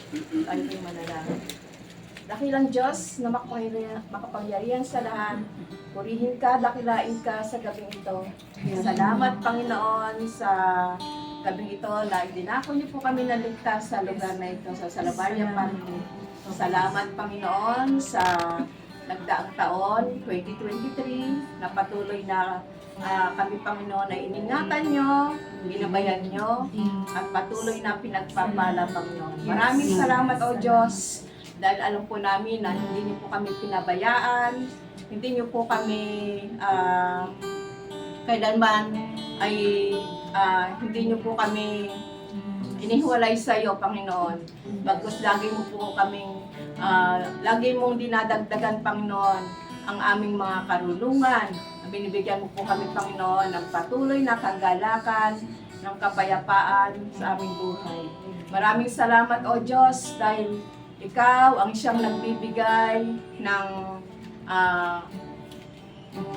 Tayo po'y manalangin. Dakilang Diyos na makapangyarihan sa lahat, purihin ka, dakilain ka sa gabing ito. Salamat, Panginoon, sa gabing ito na idinako niyo po kami naligtas sa lugar na ito, sa Salabaria Family. Salamat, Panginoon, sa nagdaang taon, 2023, na patuloy na kami, Panginoon, ay iningatan nyo, ginabayan nyo, at patuloy na pinagpapala, Panginoon. Maraming salamat, O Diyos, dahil alam po namin na hindi niyo po kami pinabayaan, hindi niyo po kami kailanman ay hindi niyo po kami inihiwalay sa iyo, Panginoon. Bagkus lagi mo po kaming lagi mong dinadagdagan, Panginoon, ang aming mga karulungan. Binibigyan mo po kami, Panginoon, ng patuloy na kagalakan, ng kapayapaan sa aming buhay. Maraming salamat, O Diyos, dahil ikaw ang siyang nagbibigay ng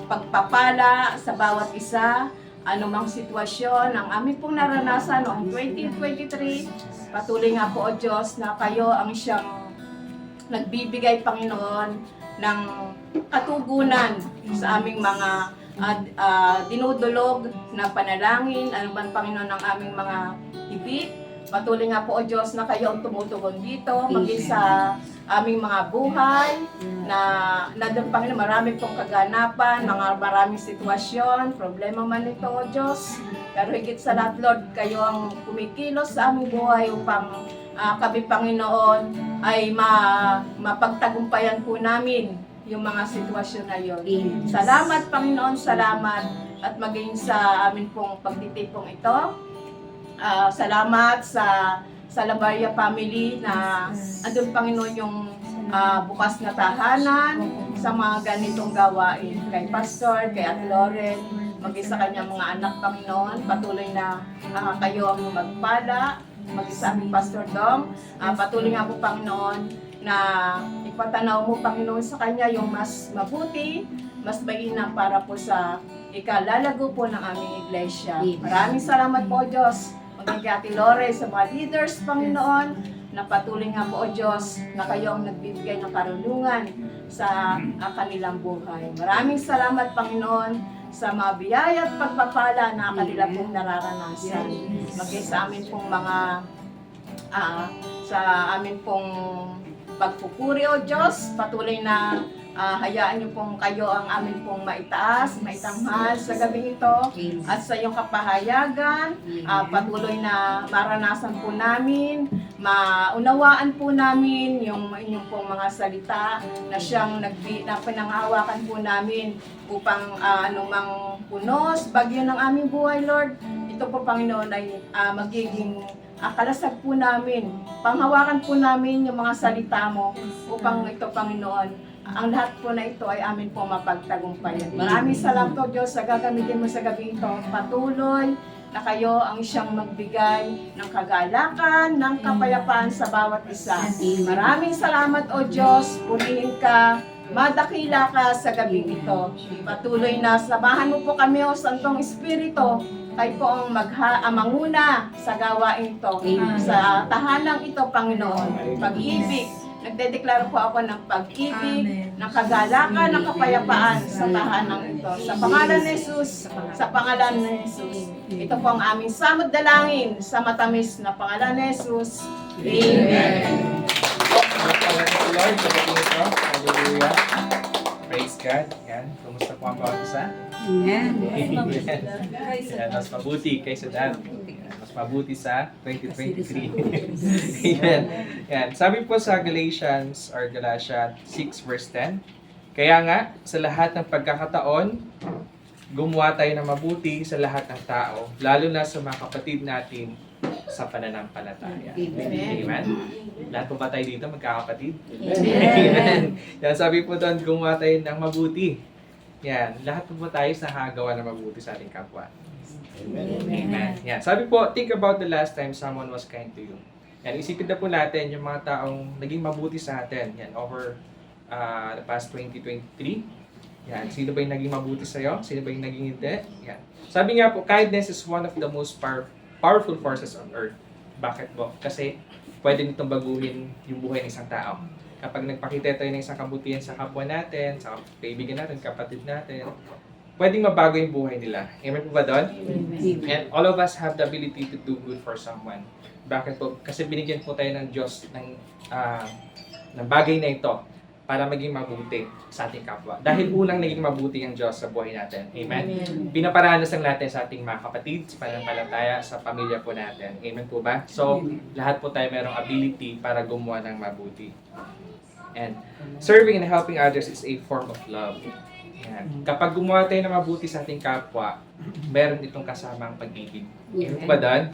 pagpapala sa bawat isa, anumang sitwasyon ang aming pong naranasan noong 2023. Patuloy nga po, O Diyos, na kayo ang siyang nagbibigay, Panginoon, ng katugunan sa aming mga dinudulog na panalangin, ano man, Panginoon, ng aming mga hibit. Patuloy nga po, O Diyos, na kayo ang tumutugon dito, maging sa aming mga buhay, na doon, Panginoon, marami pong kaganapan, maraming sitwasyon, problema man ito, O Diyos. Pero higit sa lahat, Lord, kayo ang kumikilos sa aming buhay upang kami, Panginoon, ay mapagtagumpayan po namin yung mga sitwasyon na yun. Salamat, Panginoon, salamat, at maging sa amin pong pagtitipong ito. Salamat sa Salabaria Family na andun, Panginoon, yung bukas na tahanan sa mga ganitong gawain. Kay Pastor, kay Ate Loren, maging sa kanyang mga anak, Panginoon, patuloy na kayo ang magpala, maging sa aming Pastor Dong. Patuloy nga po, Panginoon, na ipatanaw mo, Panginoon, sa kanya yung mas mabuti, mas mainam para po sa ikalalago po ng aming iglesia. Maraming salamat po, Diyos. Maging kay Ate Lore, sa mga leaders, Panginoon, na patuloy nga po, O Diyos, na kayo ang nagbibigay ng karunungan sa kanilang buhay. Maraming salamat, Panginoon, sa mga biyaya at pagpapala na kanila pong nararanasan. Maging sa amin pong mga sa amin pong pagpupuri, O Diyos, patuloy na hayaan niyo pong kayo ang amin pong maitaas, maitanghal sa gabing ito, at sa iyong kapahayagan, patuloy na maranasan po namin, maunawaan po namin yung inyong pong mga salita na siyang na pinanghawakan po namin upang anumang punos, bagyo ng aming buhay, Lord, ito po, Panginoon, ay magiging kalasag po namin, panghawakan po namin yung mga salita mo upang ito, Panginoon, ang lahat po na ito ay amin po mapagtagumpayan. Maraming salamat po, Diyos, sa gagamitin mo sa gabi ito. Patuloy na kayo ang siyang magbigay ng kagalakan, ng kapayapaan sa bawat isa. Maraming salamat, O Diyos. Purihin ka, madakila ka sa gabi ito. Patuloy na samahan mo po kami, O Santong Espiritu. Kayo po ang manguna sa gawain ito. Sa tahanang ito, Panginoon. Pag-ibig. Nagdedeklaro po ako ng pag-ibig, ng kagalakan, ng kapayapaan sa tahanang ito. Sa pangalan ni Jesus, sa pangalan ni Jesus. Ito po ang aming samot dalangin sa matamis na pangalan ni Jesus. Amen. Lord, hallelujah. Praise God. Yan. Kumusta po ang bawat isa? Amen. Yan, mas mabuti kaysa dati. Mas mabuti sa 2023. Amen. Yan. Sabi po sa Galatians 6 verse 10, kaya nga, sa lahat ng pagkakataon, gumawa tayo ng mabuti sa lahat ng tao, lalo na sa mga kapatid natin sa pananampalataya. Amen. Lahat po ba tayo dito magkakapatid? Amen. Yan, sabi po doon, gumawa tayo ng mabuti. Yan, lahat po tayo sa hagawa ng mabuti sa ating kapwa. Amen. Yan, sabi po, think about the last time someone was kind to you. Yan, isipin na po natin yung mga taong naging mabuti sa atin. Yan, over the past 2023. Yan, sino ba yung naging mabuti sa'yo? Sino ba yung naging hindi? Yan. Sabi nga po, kindness is one of the most powerful forces on earth. Bakit po? Kasi pwede nitong baguhin yung buhay ng isang tao. Kapag nagpakita tayo ng isang kabutihan sa kapwa natin, sa kaibigan natin, kapatid natin, pwedeng mabago yung buhay nila. Amen po ba doon? And all of us have the ability to do good for someone. Bakit po? Kasi binigyan po tayo ng Diyos ng bagay na ito para maging mabuti sa ating kapwa. Dahil unang naging mabuti ang Diyos sa buhay natin. Amen? Pinaparanas lang natin sa ating mga kapatid, sa pananampalataya, sa pamilya po natin. Amen po ba? So, lahat po tayo mayroong ability para gumawa ng mabuti. And serving and helping others is a form of love. Yan. Kapag gumawa tayo ng mabuti sa ating kapwa, meron itong kasamang pag-ibig. Amen po ba doon?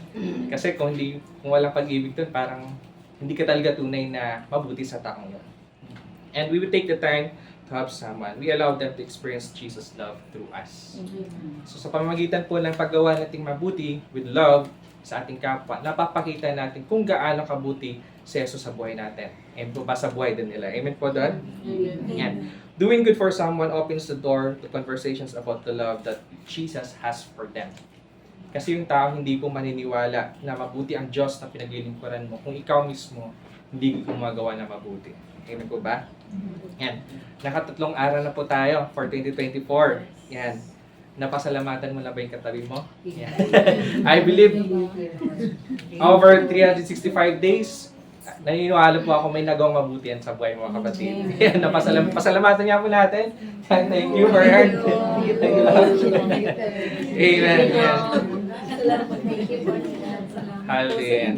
Kasi kung walang pag-ibig doon, parang hindi ka talaga tunay na mabuti sa taong yun. And we will take the time to help someone. We allow them to experience Jesus' love through us. So sa pamamagitan po ng paggawa nating mabuti with love sa ating kapwa, napapakita natin kung gaano kabuti si Jesus sa buhay natin. Amen po ba sa buhay din nila? Amen po doon? Yan. Doing good for someone opens the door to conversations about the love that Jesus has for them. Kasi yung tao hindi po maniniwala na mabuti ang Diyos na pinaglilingkuran mo kung ikaw mismo hindi gumagawa na mabuti. Amen po ba? Yan. Nakatatlong araw na po tayo for 2024. Yan. Napasalamatan mo na ba yung katabi mo? Yan. I believe over 365 days, naniniwala po ako may nagawang mabuti yan sa buhay mo, mga kapatid. Yan. Pasalamatan niya po natin. Thank you for your Amen. Yan. Hallelujah.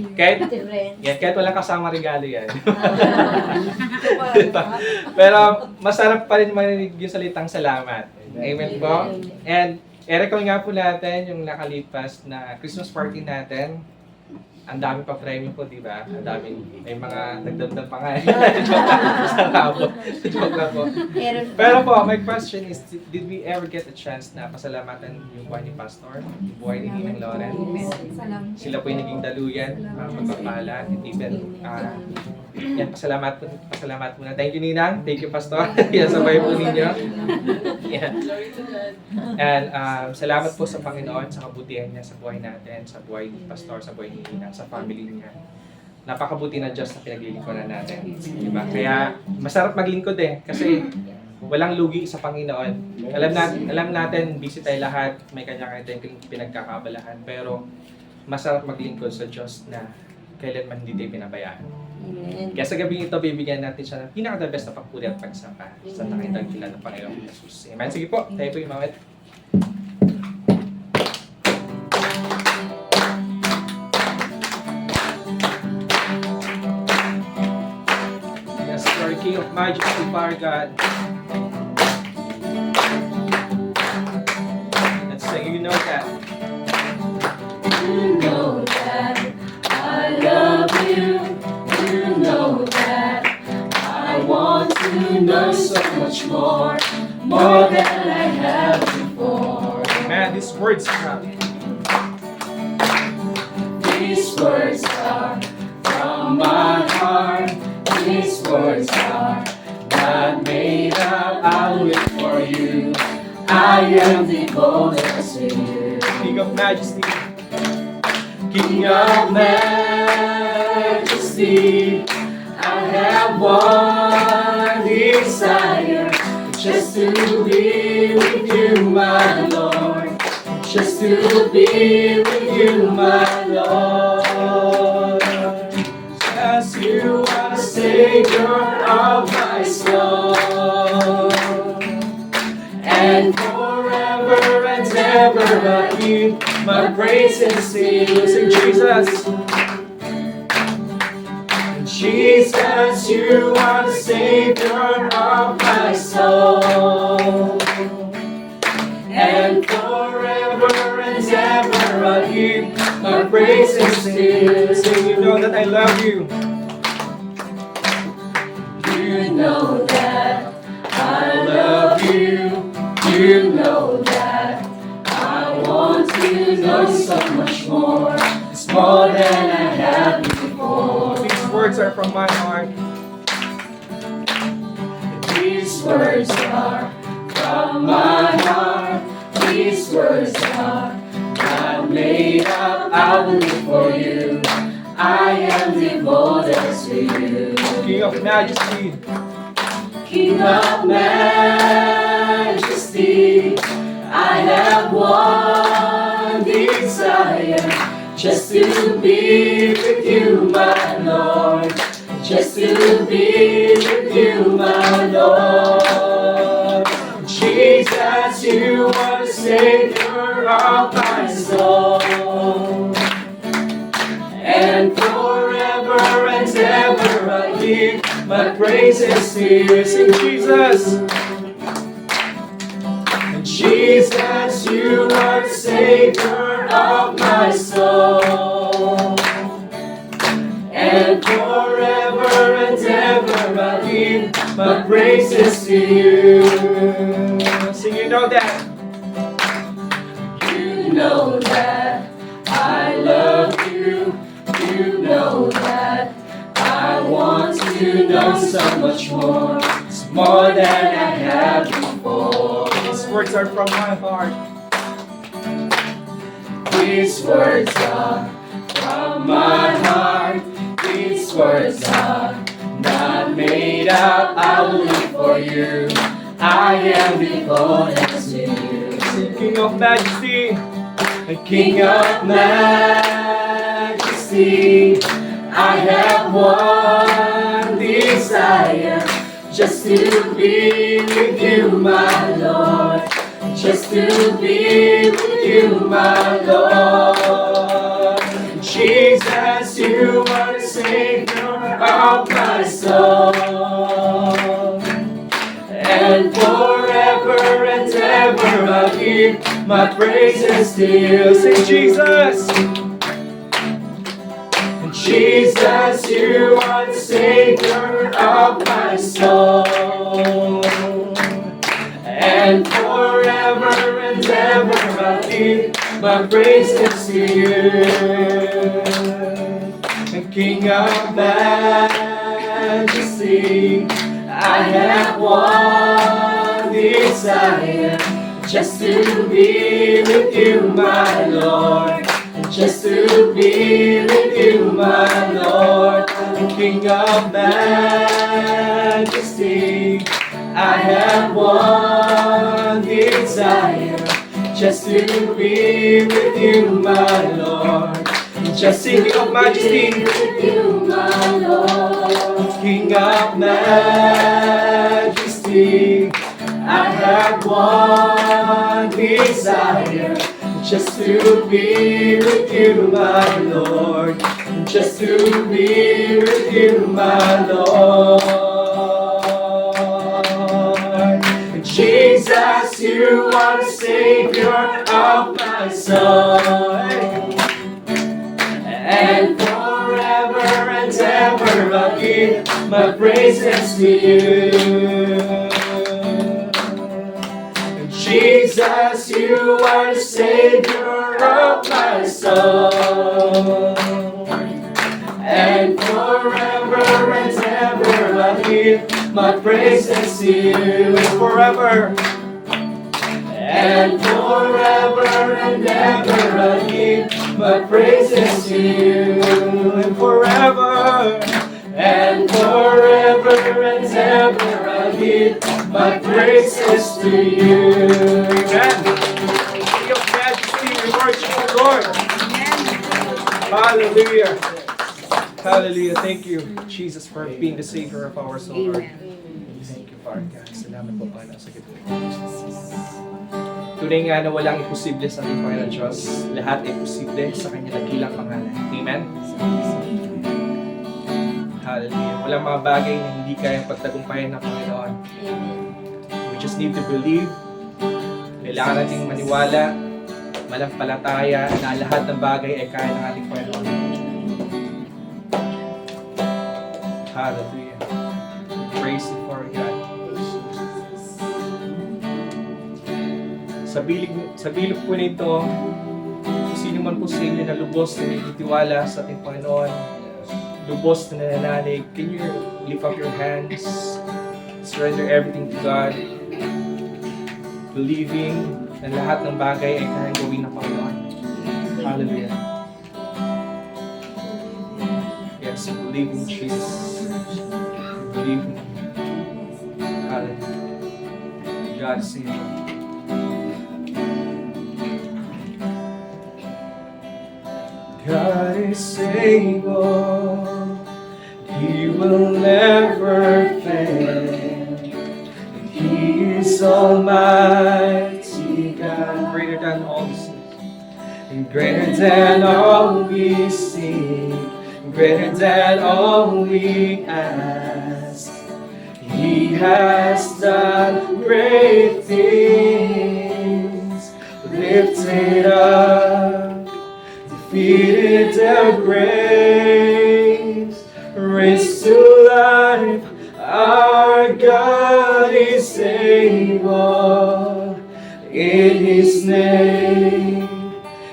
Kahit walang kasama regalo yan. Pero masarap pa rin marinig yung salitang salamat. Amen po. And i-recall nga po natin yung nakalipas na Christmas party natin. Ang dami pa premium po, di ba? Ang daming, may mga nagdamdam pa nga. Joke lang po. Pero po, my question is, did we ever get a chance na pasalamatan yung buhay ni Pastor, yung buhay ni Ninang Lauren? Sila po yung naging daluyan, mga pagpapala, and even, yan, pasalamat muna. Thank you, Ninang. Thank you, Pastor. Yan, sabay po ninyo. Yan. And salamat po sa Panginoon sa kabutihan niya sa buhay natin, sa buhay ni Pastor, sa buhay ni Ninang, sa family niya. Napakabuti na Diyos na pinaglilingkuran natin. Diba? Kaya masarap maglingkod kasi walang lugi sa Panginoon. Alam natin, busy tayo lahat, may kanya-kanya tayong pinagkakabalahan, pero masarap maglingkod sa Diyos na kailanman hindi tayo pinabayaan. Kaya sa gabi ito, bibigyan natin siya ng pinaka-the best na pagpuri at pagsamba sa nakitagpilan ng Panginoong Jesus. Amen. Sige po, tayo po yung mawet. Yes, Lord, King of Majesty, Father God. Let's sing, you know that. You know that I love you. You know that I want to know so much more than I have before. Man, these words come. These words are from my heart. These words are not made up. I'll live for you. I am devoted to you. King of Majesty. King of Majesty, I have one desire, just to be with you, my Lord. Just to be with you, my Lord. As you are the Savior of my soul. And forever and ever I give my praise and sing. Sing Jesus. Jesus, you are the Savior of my soul. And forever and ever I give my praise and sing. Sing, you know that I love you. You know that I love you. You know that I want to know so much more. It's more than I have before. These words are from my heart. These words are from my heart. These words are not made up. I will live for you. I am devoted to you. King of Majesty, King of majesty, I have one desire, just to be with you, my Lord. Just to be with you, my Lord. Jesus, you are the Savior of my soul. And forever and ever I give my praises to you. sing Jesus. Jesus, you are the Savior of my soul. And forever and ever I give my praises to you. Sing, you know that. You know that I love you. You know that I want to know so much more. It's more than I have before. These words are from my heart. These words are from my heart. These words are not made up. I will live for you. I am devoted to you. Sing, King of Majesty, The King of majesty, I have one desire, just to be with you, my Lord. Just to be with you, my Lord. Jesus, you are the Savior of my soul. And forever and ever I'll give my praises to you. sing Jesus. Jesus, you are the Savior of my soul. And forever and ever I'll give my praises to you. The King of majesty, I have one desire, just to be with you, my Lord. Just to be with you, my Lord. The King of majesty, I have one desire, just to be with you, my Lord. Just to King of Majesty, be with you, my Lord. King of majesty, I have one desire, just to be with you, my Lord. Just to be with you, my Lord. Jesus, you are the Savior of my soul. And forever and ever I'll give my praises to you. Jesus, you are the Savior of my soul. And forever and ever I'll give my praises to you. forever. And forever and ever I'll give my praises to you. And forever. And forever and ever I'll give my praises to you. Amen. King of Majesty, we worship the Lord. Hallelujah. Hallelujah. Thank you, Jesus, for being the Savior of our soul, Lord. Thank you, Father God. Salamat po, Panginoon, sa gitna. Tunay nga na walang imposible sa ating Panginoon Diyos. Lahat ay posible sa Kanyang dakilang pangalan. Amen? Hallelujah. Walang mga bagay na hindi kayang pagtagumpayan ng Panginoon. We just need to believe. Kailangan nating maniwala, malampalataya na lahat ng bagay ay kaya ng ating Panginoon. Hallelujah. We praise you for God. Sa bilog po nito, sino man po sa inyo na lubos na nagtitiwala sa ating Panginoon, lubos na nananalig, can you lift up your hands, surrender everything to God, believing na lahat ng bagay ay kayang gawin ng Panginoon. Hallelujah. Yes, we believe in Jesus. We believe in Hallelujah. God is able. God is able. He will never fail. He is Almighty God, greater than all we see, and greater than all we see, greater than all we ask. He has done great things, lifted up, defeated the grave, raised to life. Our God is able. In His name,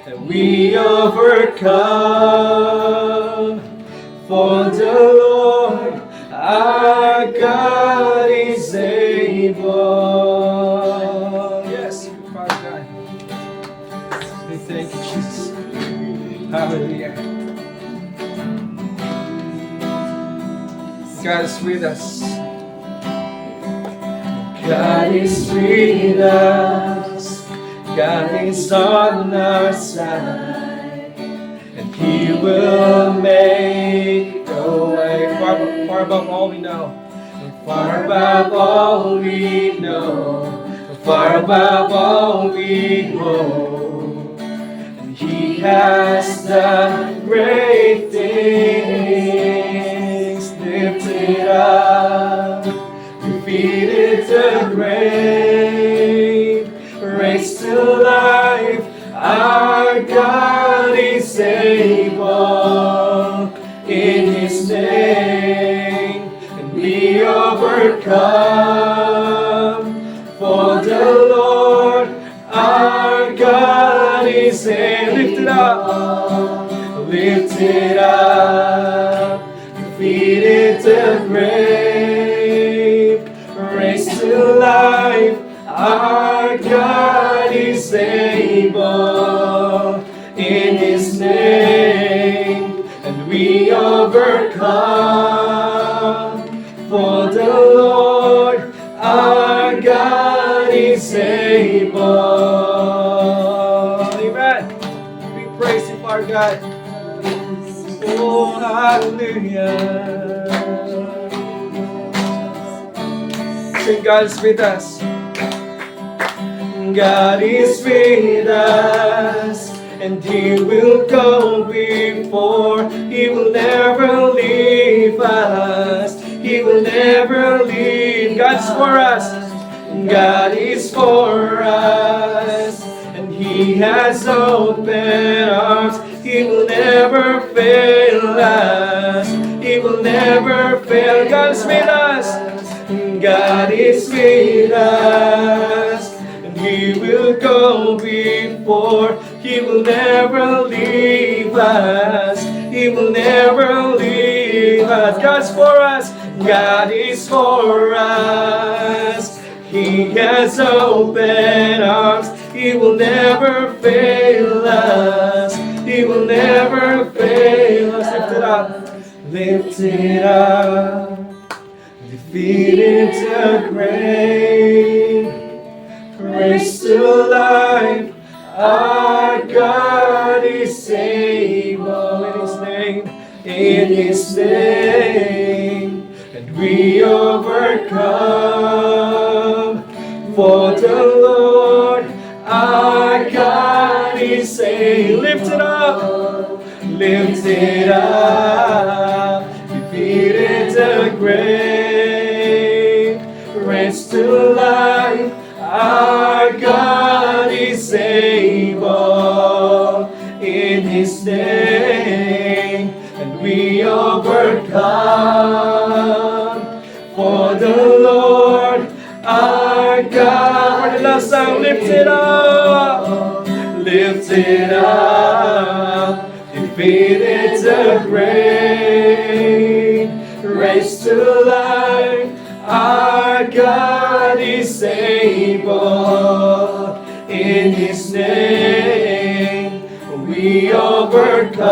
and we overcome. For the Lord our God is able. Yes, Father God. We thank you, Jesus. Hallelujah. God is with us. God is with us. God is on our side, and He will make a way. Far above all we know, far above all we know, far above all we hope. And He has done great things, lifted up, defeated the grave, raised to life. Our God is able. In His name, and we overcome. For the Lord our God is able. Lifted up, lifted up, defeated the grave, raised to life. Our God is able. In His name, and we overcome. For the Lord our God is able. Amen. We praise you, our God. Oh, hallelujah. Sing, God is with us. God is with us, and He will go before. He will never leave us. He will never leave. God's for us. God is for us, and He has open arms. He will never fail us. He will never fail. God is with us. God is with us. He will go before. He will never leave us. He will never leave us. God's for us. God is for us. He has open arms. He will never fail us. He will never fail us. Lift it up. Lift it up. Defeated the grave, raised to life. Our God is able. In His name, in His name, and we overcome. For the Lord our God is able. Lift it up, lift it up. Defeated the grave, raised to life. Our God is able. In His name, and we overcome. For the Lord our God. For the last time, lift it up, lift it up. Defeated the grave, raised to life. Our God is able. In His name we overcome.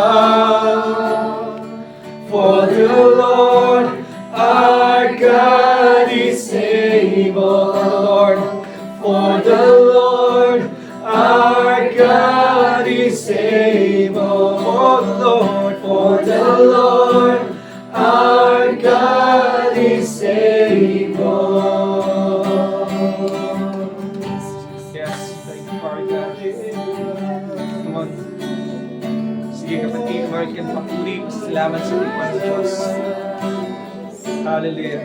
For the Lord our God is able. For the Lord our God is able. For the Lord our God is able. Yes, thank you, Lord God. Come on. Sige kapatid, Lord, yan papuri. Salamat sa iyo, Panginoon Diyos. Hallelujah.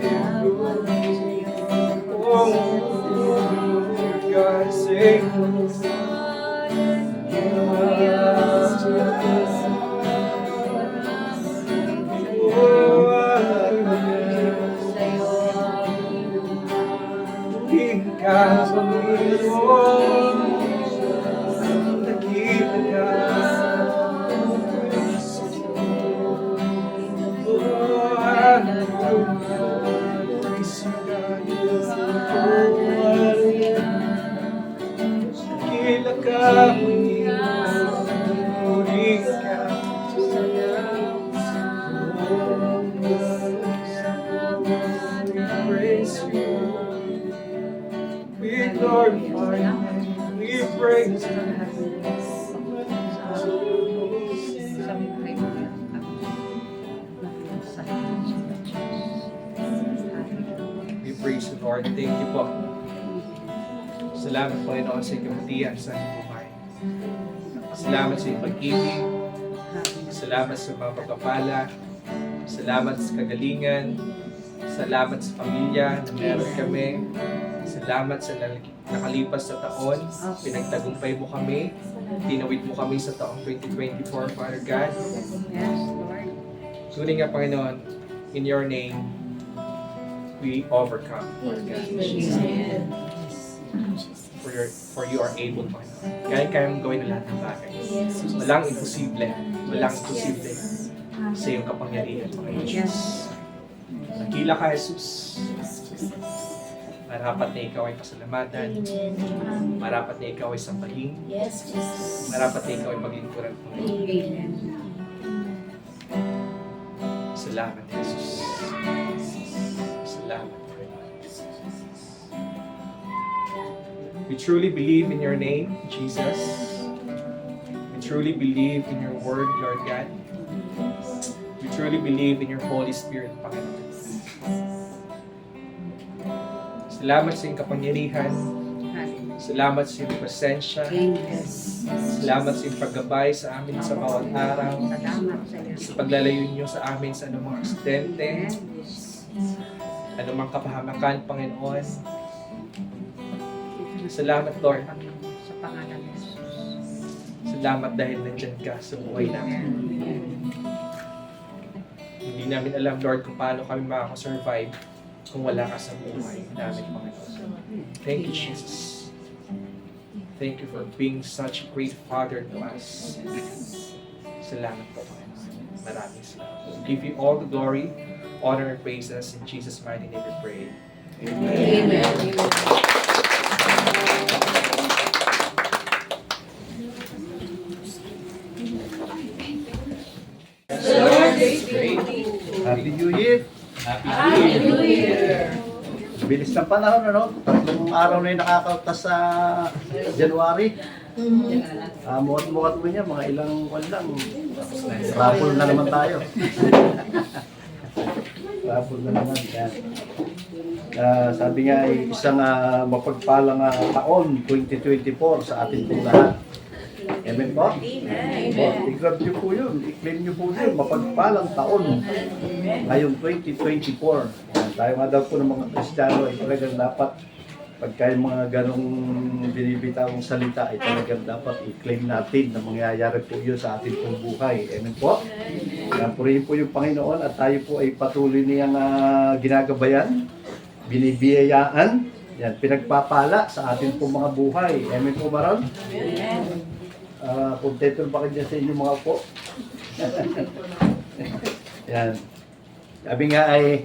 Oh, God save us. We glorify you, we praise you. We praise you, Lord. Thank you po. Salamat, Panginoon, sa kabutihan sa aming buhay. Salamat sa iyong pag-ibig. Salamat sa mga pagpapala. Salamat sa kagalingan. Salamat sa pamilya na meron kami. Salamat sa nakalipas na taon. Pinagtagumpay mo kami. Tinawid mo kami sa taong 2024, Father God. Tunay nga, Panginoon, in your name, we overcome, Father God. For you are able, Panginoon. Kaya mong gawin ang lahat ng bagay. Walang imposible. Walang imposible sa iyong kapangyarihan, Panginoon Diyos. Nakila ka, Jesus. Marapat na ikaw ay pasalamatan. Marapat na ikaw ay sambahin. Marapat na ikaw ay paglingkuran, Panginoon. Salamat, Jesus. Salamat, Panginoon. We truly believe in your name, Jesus. We truly believe in your word, Lord God. We truly believe in your Holy Spirit, Panginoon. Salamat sa iyong kapangyarihan. Salamat sa iyong presensya. Salamat sa iyong paggabay sa amin sa bawat araw. Sa paglalayo niyo sa amin sa anumang aksidente, anumang kapahamakan, Panginoon. Salamat, Lord. Salamat dahil nandyan ka sa buhay namin. Hindi namin alam, Lord, kung paano kami makakasurvive kung wala ka sa buhay namin, Panginoon. Thank you, Jesus. Thank you for being such a great Father to us. Salamat po, Panginoon. Maraming salamat. We give you all the glory, honor, and praises. In Jesus' mighty name we pray. Amen. Amen. Happy New Year! Happy New Year! Bilis ng panahon, ano? 3 araw na yung nakakautas sa January. Mukat-mukat mo niya, mga ilang kwan lang. Raffle na naman tayo. Raffle na naman. Yan. Sabi nga, isang mapagpalang taon, 2024 sa ating pong lahat. Amen po? Amen. I-grab niyo po yun. I-claim niyo po yun. Mapagpalang taon. Ngayong 2024. Tayo nga daw po ng mga Kristiyano ay talagang dapat pagka yung mga ganong binibitawang salita ay talagang dapat i-claim natin na mangyayari po yun sa ating pong buhay. Amen po? Purihin po yung Panginoon at tayo po ay patuloy niyang ginagabayan, binibiyayaan, yan, pinagpapala sa ating pong mga buhay. Amen po, Maron? Amen. Kontento ba kayo sa inyong mga po? Yan. Sabi nga ay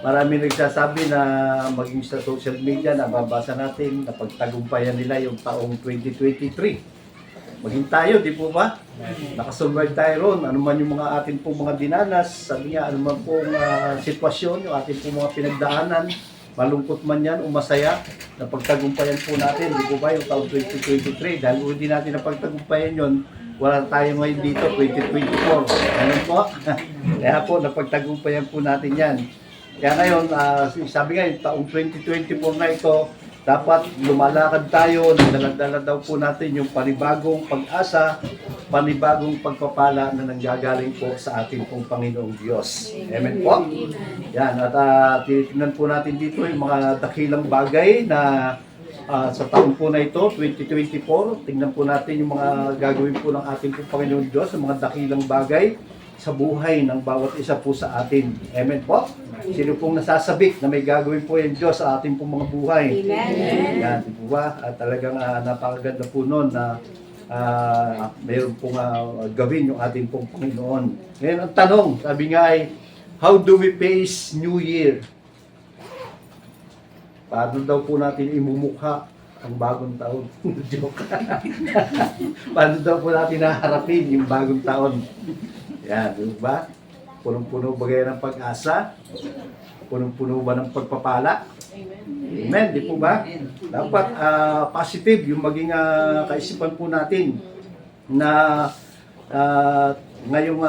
marami nagsasabi na maging sa social media, nababasa natin na pagtagumpayan nila yung taong 2023. maging tayo, di po ba? Nakasurvive tayo ron. Ano man yung mga atin pong mga dinanas, sabi niya, ano man pong sitwasyon, yung atin pong mga pinagdaanan, malungkot man yan o masaya, napagtagumpayan po natin, di po ba, yung taong 2023. Dahil hindi natin napagtagumpayan yon, wala tayo ngayon dito, 2024. Ano po? Kaya po, napagtagumpayan po natin yan. Kaya ngayon, sabi nga, yung taong 2024 na ito, dapat lumalakad tayo, nagdala daw po natin yung panibagong pag-asa, panibagong pagpapala na nanggagaling po sa ating pong Panginoong Diyos. Amen po? Yan, at tinitingnan po natin dito yung mga dakilang bagay na sa taon po na ito, 2024. Tingnan po natin yung mga gagawin po ng ating pong Panginoong Diyos, yung mga dakilang bagay sa buhay ng bawat isa po sa atin. Amen po? Sino pong nasasabik na may gagawin po yung Diyos sa ating pong mga buhay? Amen. Yan, di po ba? At talagang napakaganda po nun na mayroon pong gawin yung ating pong Panginoon. Ngayon, ang tanong, sabi nga ay, how do we face New Year? Paano daw po natin imumukha ang bagong taon? Joke. Paano daw po natin haharapin yung bagong taon? Yan, di ba? Punong-puno ba kayo ng pag-asa? Punong-puno ba ng pagpapala? Amen, di po ba? Dapat positive yung maging kaisipan po natin na ngayong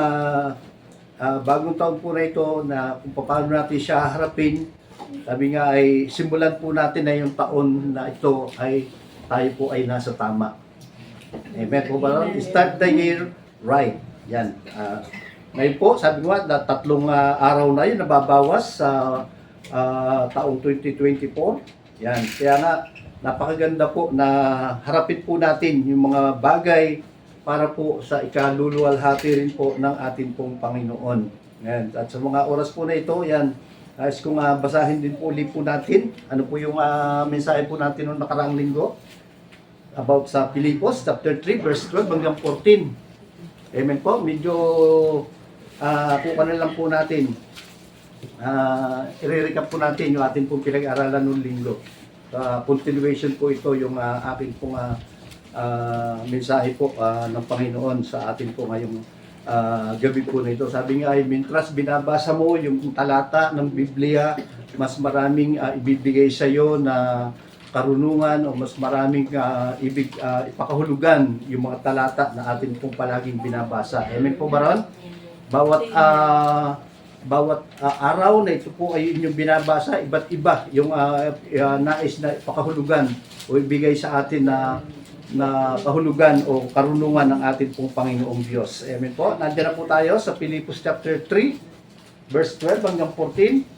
bagong taon po na ito na kung paano natin siya harapin. Sabi nga ay simulan po natin na yung taon na ito ay tayo po ay nasa tama. Amen po ba? Start the year right. Yan. Ngayon po, sabi ko na 3 araw na yun nababawas sa taong 2024. Yan. Kaya nga, napakaganda po na harapin po natin yung mga bagay para po sa ikaluluwalhati rin po ng ating pong Panginoon. Yan. At sa mga oras po na ito, yan, nais kong basahin din po ulit po natin. Ano po yung mensahe po natin noong nakaraang linggo? About sa Pilipos, chapter 3, verse 12 hanggang 14. Amen po. Medyo kukunan lang po natin. I-recap po natin yung ating pong pinag-aralan noong linggo. Continuation po ito yung aking pong mensahe po ng Panginoon sa atin po ngayong gabi po na ito. Sabi nga ay, mintras binabasa mo yung talata ng Biblia, mas maraming ibibigay sa iyo na karunungan o mas maraming ipakahulugan yung mga talata na atin pong palaging binabasa. Amen po ba ron? Bawat araw na ito po ay inyong binabasa, iba't iba yung nais na ipakahulugan o ibigay sa atin na kahulugan o karunungan ng ating pong Panginoong Diyos. Amen po. Nandiyan na po tayo sa Pilipos chapter 3, verse 12 hanggang 14.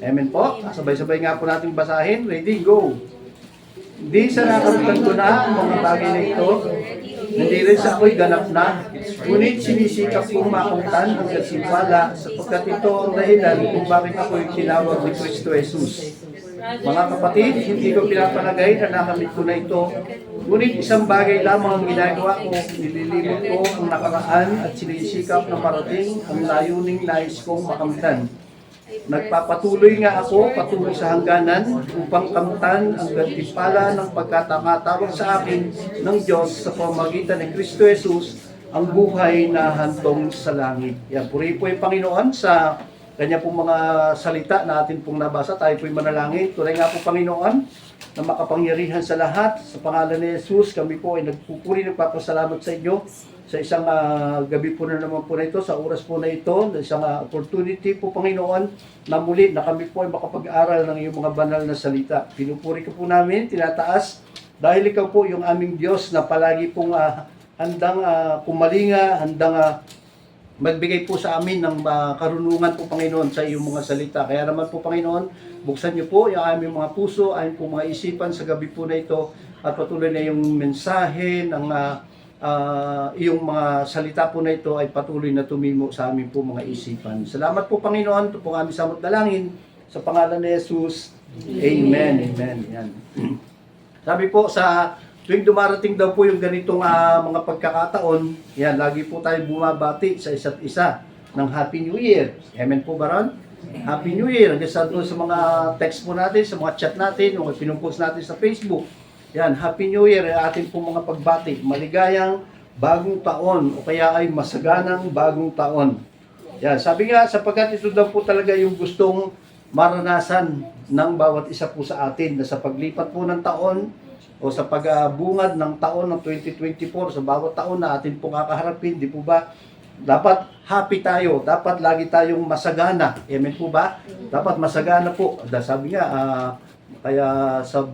Amen po. Sabay-sabay nga po natin basahin. Ready? Go! Hindi sa nakarutan ko na ang mga bagay na ito, hindi rin sa ako'y ganap na, ngunit sinisikap kong makamtan ang kasimpala sapagkat ito ang dahilan kung bakit ako'y tinawag ni Kristo Jesus. Mga kapatid, hindi ko pinapalagay na nakamit ko na ito, ngunit isang bagay lamang ang ginagawa ko, nililimot ko ang nakaraan at sinisikap na parating ang layuning nais kong makamtan. Nagpapatuloy nga ako patuloy sa hangganan upang kamtan ang gantimpala ng pagkatawag sa akin ng Diyos sa pamamagitan ng Kristo Jesus ang buhay na hantong sa langit. Yan, puri po yung Panginoon sa kanya pong mga salita na atin pong nabasa. Tayo po'y manalangin. Tunay nga po Panginoon na makapangyarihan sa lahat. Sa pangalan ni Jesus, kami po ay nagpupuri, nagpapasalamat sa inyo sa isang gabi po na naman po na ito, sa oras po na ito, isang opportunity po Panginoon na muli na kami po ay makapag-aral ng iyong mga banal na salita. Pinupuri ko po namin, tinataas, dahil ikaw po yung aming Diyos na palagi pong handang kumalinga, handang magbigay po sa amin ng karunungan po Panginoon sa iyong mga salita. Kaya naman po Panginoon, buksan niyo po yung aming mga puso, aming po mga isipan sa gabi po na ito at patuloy na yung mensahe ng iyong mga salita po na ito ay patuloy na tumimo sa amin po mga isipan. Salamat po Panginoon, ito po ang aming samot dalangin sa pangalan ni Jesus. Amen. Amen. Yan. Sabi po sa tuwing dumarating daw po yung ganitong mga pagkakataon, yan, lagi po tayo bumabati sa isa't isa ng Happy New Year. Amen po ba ron? Happy New Year. Hanggang sa mga text po natin, sa mga chat natin, o pinupost natin sa Facebook. Yan, Happy New Year, ating pong mga pagbati. Maligayang bagong taon o kaya ay masaganang bagong taon. Yan, sabi nga, sapagkat ito daw po talaga yung gustong maranasan ng bawat isa po sa atin na sa paglipat po ng taon o sa pagbungad ng taon ng 2024, sa bawat taon na atin pong kakaharapin, di po ba? Dapat happy tayo, dapat lagi tayong masagana. Amen po ba? Dapat masagana po. Sabi nga, kaya sa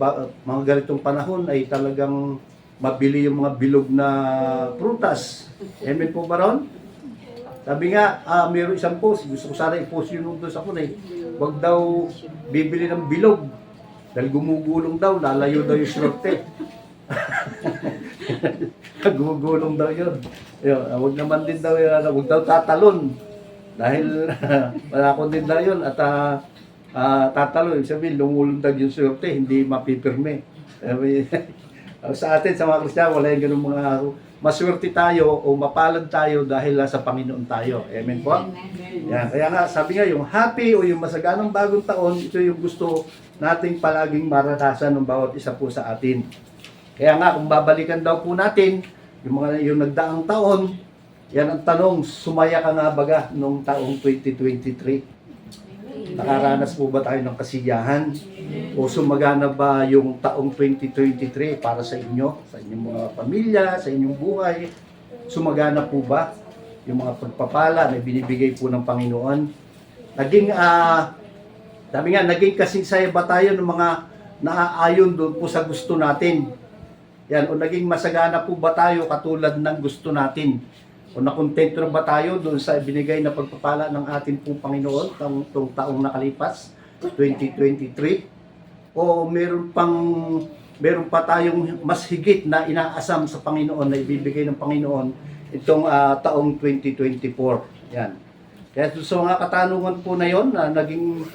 mga ganitong panahon ay talagang mabili yung mga bilog na prutas. Amen po ba ron? Sabi nga, mayroon isang post, gusto ko sana i-post yun doon sa kuna eh. Huwag daw bibili ng bilog. Dahil gumugulong daw, lalayo daw yung shorte. Gumugulong daw yun. Huwag naman din daw yun, huwag daw tatalon. Dahil malakon din daw yun at tatalon. Ibig sabihin, lumulundag yung shorte, hindi mapipirme. Sa atin, sa mga Kristiyano, wala yung ganun mga maswerte tayo o mapalad tayo dahil sa Panginoon tayo. Amen po? Yan. Kaya nga, sabi nga, yung happy o yung masaganang bagong taon, ito yung gusto nating palaging maranasan ng bawat isa po sa atin. Kaya nga, kung babalikan daw po natin, yung nagdaang taon, yan ang tanong, sumaya ka nga baga nung taong 2023? Nakaranas po ba tayo ng kasiyahan? O sumagana ba yung taong 2023 para sa inyo, sa inyong mga pamilya, sa inyong buhay? Sumagana po ba yung mga pagpapala na binibigay po ng Panginoon? Sabi nga, naging kasinsaya ba tayo ng mga naaayon doon po sa gusto natin? Yan, o naging masagana po ba tayo katulad ng gusto natin? O nakontento na ba tayo doon sa binigay na pagpapala ng ating pong Panginoon itong taong nakalipas, 2023? O meron pa tayong mas higit na inaasam sa Panginoon na ibibigay ng Panginoon itong taong 2024? Yan. Kaya sa mga katanungan po na yon, naging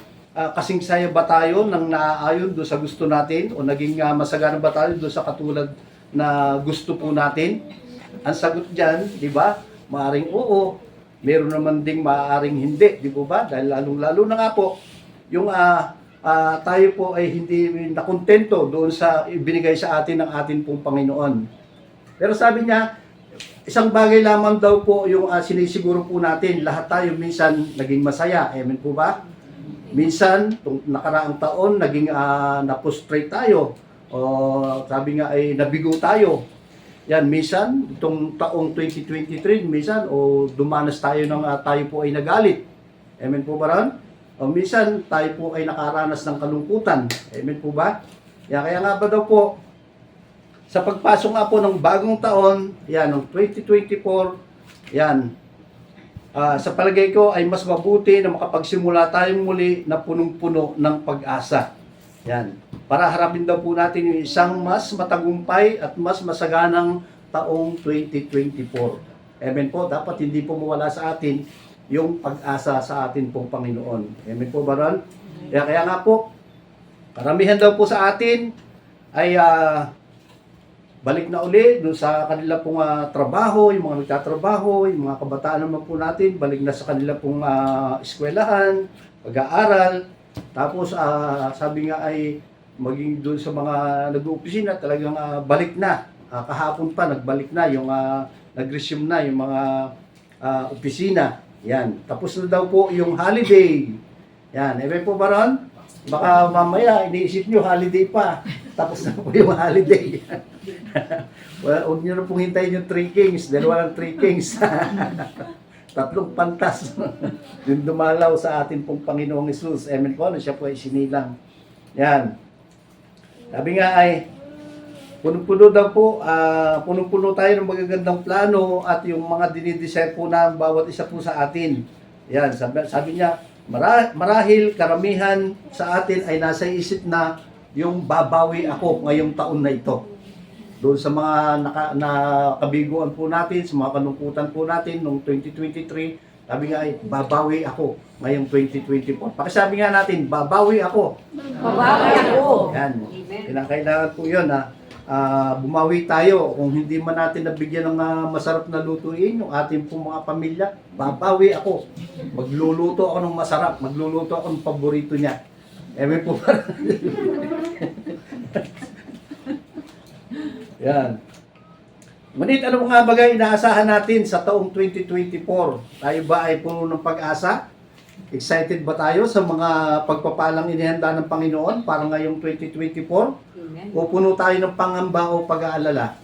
kasingsaya ba tayo ng naaayon doon sa gusto natin? O naging masagana ba tayo doon sa katulad na gusto po natin? Ang sagot dyan, di ba? Maaring oo. Meron naman ding maaaring hindi, di ba? Dahil lalong-lalo na nga po, yung tayo po ay hindi nakontento doon sa ibinigay sa atin ng atin pong Panginoon. Pero sabi niya, isang bagay lamang daw po yung sinisiguro po natin, lahat tayo minsan naging masaya. Amen po ba? Minsan, itong nakaraang taon, naging na-frustrate tayo. O sabi nga ay nabigo tayo. Yan, minsan, itong taong 2023, minsan, o dumanas tayo ng tayo po ay nagalit. Amen po ba ron? O minsan, tayo po ay nakaranas ng kalungkutan. Amen po ba? Kaya nga ba daw po, sa pagpasok nga po ng bagong taon, yan, ng 2024, yan, sa palagay ko ay mas mabuti na makapagsimula tayong muli na punong-puno ng pag-asa. Yan. Para harapin daw po natin yung isang mas matagumpay at mas masaganang taong 2024. Amen po. Dapat hindi po mawala sa atin yung pag-asa sa atin pong Panginoon. Amen po ba ron? Kaya nga po, karamihan daw po sa atin ay balik na uli doon sa kanila pong trabaho, yung mga nagtatrabaho, yung mga kabataan naman po natin, balik na sa kanila pong eskwelahan, pag-aaral. Tapos sabi nga ay maging doon sa mga nag-uopisina talagang balik na. Kahapon pa nagbalik na yung nag-resume na yung mga opisina. Yan. Tapos na daw po yung holiday. Yan. Amen po ba ron? Baka mamaya iniisip nyo holiday pa. Tapos na po yung holiday. Huwag nyo na pong hintayin yung 3 kings. Dahil walang 3 kings. 3 pantas. Yung dumalaw sa atin pong Panginoong Hesus. Amen po. Siya po ay sinilang. Yan. Sabi nga ay, punong-puno daw po, punong-puno tayo ng magagandang plano at yung mga dinidesire po na bawat isa po sa atin. Yan. Sabi niya, marahil karamihan sa atin ay nasa isip na yung babawi ako ngayong taon na ito. Doon sa mga nakabiguan po natin, sa mga kalungkutan po natin noong 2023, sabi nga ay, babawi ako ngayong 2024. Pakisabi nga natin, babawi ako. Babawi ako. Yan. Kailangan po yun na bumawi tayo. Kung hindi man natin nabigyan ng masarap na lutuin, yung ating pong mga pamilya, babawi ako. Magluluto ako ng masarap. Magluluto ako ng paborito niya. Amen po ba? Yan. Ngunit ano mga bagay inaasahan natin sa taong 2024? Tayo ba ay puno ng pag-asa? Excited ba tayo sa mga pagpapalang inihanda ng Panginoon para ngayong 2024? O puno tayo ng pangamba o pag-aalala?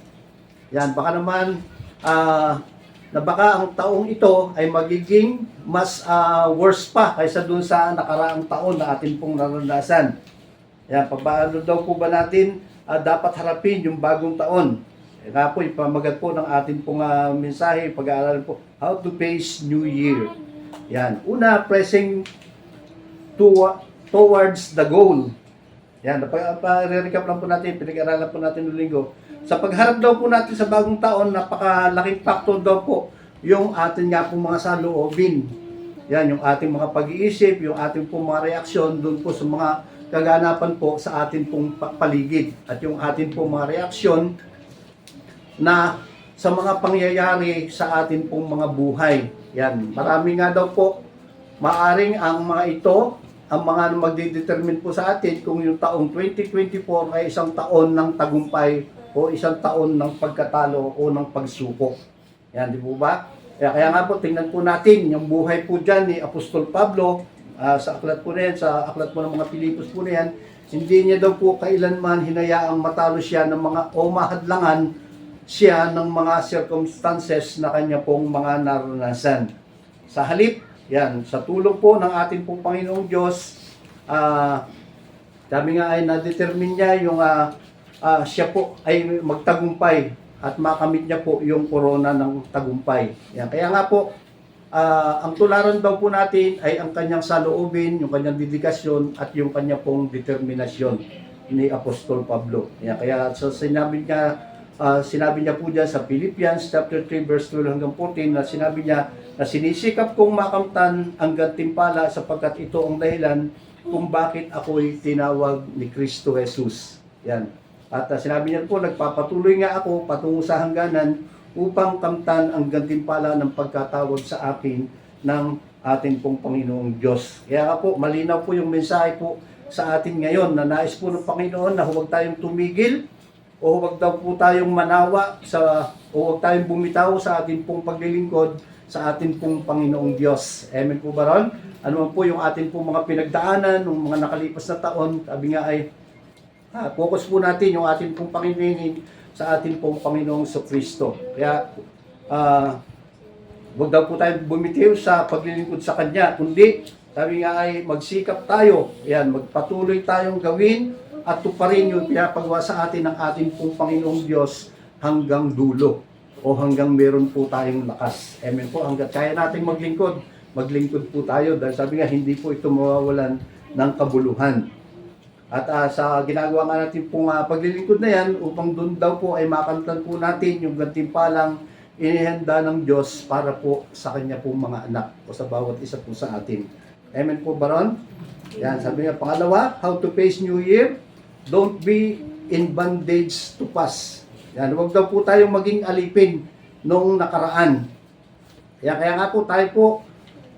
Yan, baka naman na baka ang taong ito ay magiging mas worse pa kaysa dun sa nakaraang taon na atin pong naranasan. Yan, paano daw po ba natin dapat harapin yung bagong taon? Nga po, ipamagat po ng ating pong mensahe, pag-aaralan po, how to face New Year. Yan. Una, pressing towards the goal. Yan. Pa-recap lang po natin, pinag-aralan po natin noong linggo. Sa pagharap daw po natin sa bagong taon, napakalaking factor daw po yung ating nga pong mga saloobin. Yan, yung ating mga pag-iisip, yung ating pong mga reaksyon doon po sa mga kaganapan po sa ating pong paligid. At yung ating pong mga reaksyon na sa mga pangyayari sa atin pong mga buhay. Yan, marami nga daw po, maaring ang mga ito, ang mga magdidetermine po sa atin kung yung taong 2024 ay isang taon ng tagumpay o isang taon ng pagkatalo o ng pagsubok. Yan, di po ba? Kaya nga po, tingnan po natin yung buhay po dyan ni Apostol Pablo, sa aklat po na yan, sa aklat po ng mga Pilipos po na yan, hindi niya daw po kailanman hinayaang matalo siya ng mga o mahadlangan siya ng mga circumstances na kanya pong mga naranasan. Sa halip, yan, sa tulong po ng ating pong Panginoong Diyos, sabi nga ay na-determine niya yung siya po ay magtagumpay at makamit niya po yung korona ng tagumpay. Yan, kaya nga po, ang tularan daw po natin ay ang kanyang saloobin, yung kanyang dedikasyon at yung kanya pong determinasyon ni Apostol Pablo. Yan, kaya so, sinabi niya po dyan sa Philippians chapter 3 verse 12 hanggang 14 na sinabi niya na sinisikap kong makamtan ang gantimpala sapagkat ito ang dahilan kung bakit ako'y tinawag ni Kristo Jesus. Yan. At sinabi niya po, nagpapatuloy nga ako patungo sa hangganan upang kamtan ang gantimpala ng pagkatawag sa akin ng ating pong Panginoong Diyos. Kaya nga po, malinaw po yung mensahe po sa atin ngayon na nais po ng Panginoon na huwag tayong tumigil o huwag daw po tayong manawa o huwag tayong bumitaw sa ating pong paglilingkod sa ating pong Panginoong Diyos. Amen po ba ron? Ano man po yung ating pong mga pinagdaanan ng mga nakalipas na taon, sabi nga ay focus po natin yung ating pong Panginoon sa ating pong Panginoong Kristo. Kaya huwag daw po tayong bumitiw sa paglilingkod sa Kanya, kundi sabi nga ay magsikap tayo, yan, magpatuloy tayong gawin at tuparin yung pinapagawa sa atin ng ating pong Panginoong Diyos hanggang dulo o hanggang meron po tayong lakas. Amen po, hanggang kaya natin maglingkod po tayo dahil sabi nga hindi po ito mawawalan ng kabuluhan. At sa ginagawa nga natin pong paglilingkod na yan, upang doon daw po ay makamtan po natin yung gantimpalang inihanda ng Diyos para po sa Kanya pong mga anak o sa bawat isa po sa atin. Amen po, Baron? Yan, sabi nga, pangalawa, how to face New Year. Don't be in bondage to pass. Yan, huwag daw po tayong maging alipin noong nakaraan. Kaya nga po tayo po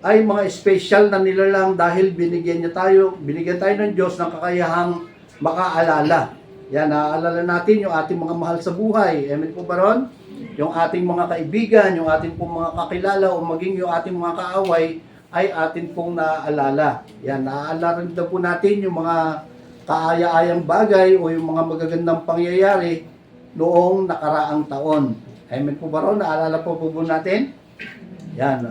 ay mga special na nilalang dahil binigyan tayo ng Diyos ng kakayahang makaalala. Yan, naaalala natin yung ating mga mahal sa buhay. Amen po ba ron? Yung ating mga kaibigan, yung ating pong mga kakilala o maging yung ating mga kaaway ay atin pong naaalala. Yan, naaalala rin daw po natin yung mga kaaya-ayang bagay o yung mga magagandang pangyayari noong nakaraang taon. Amen po ba ron? Naalala po natin? Yan,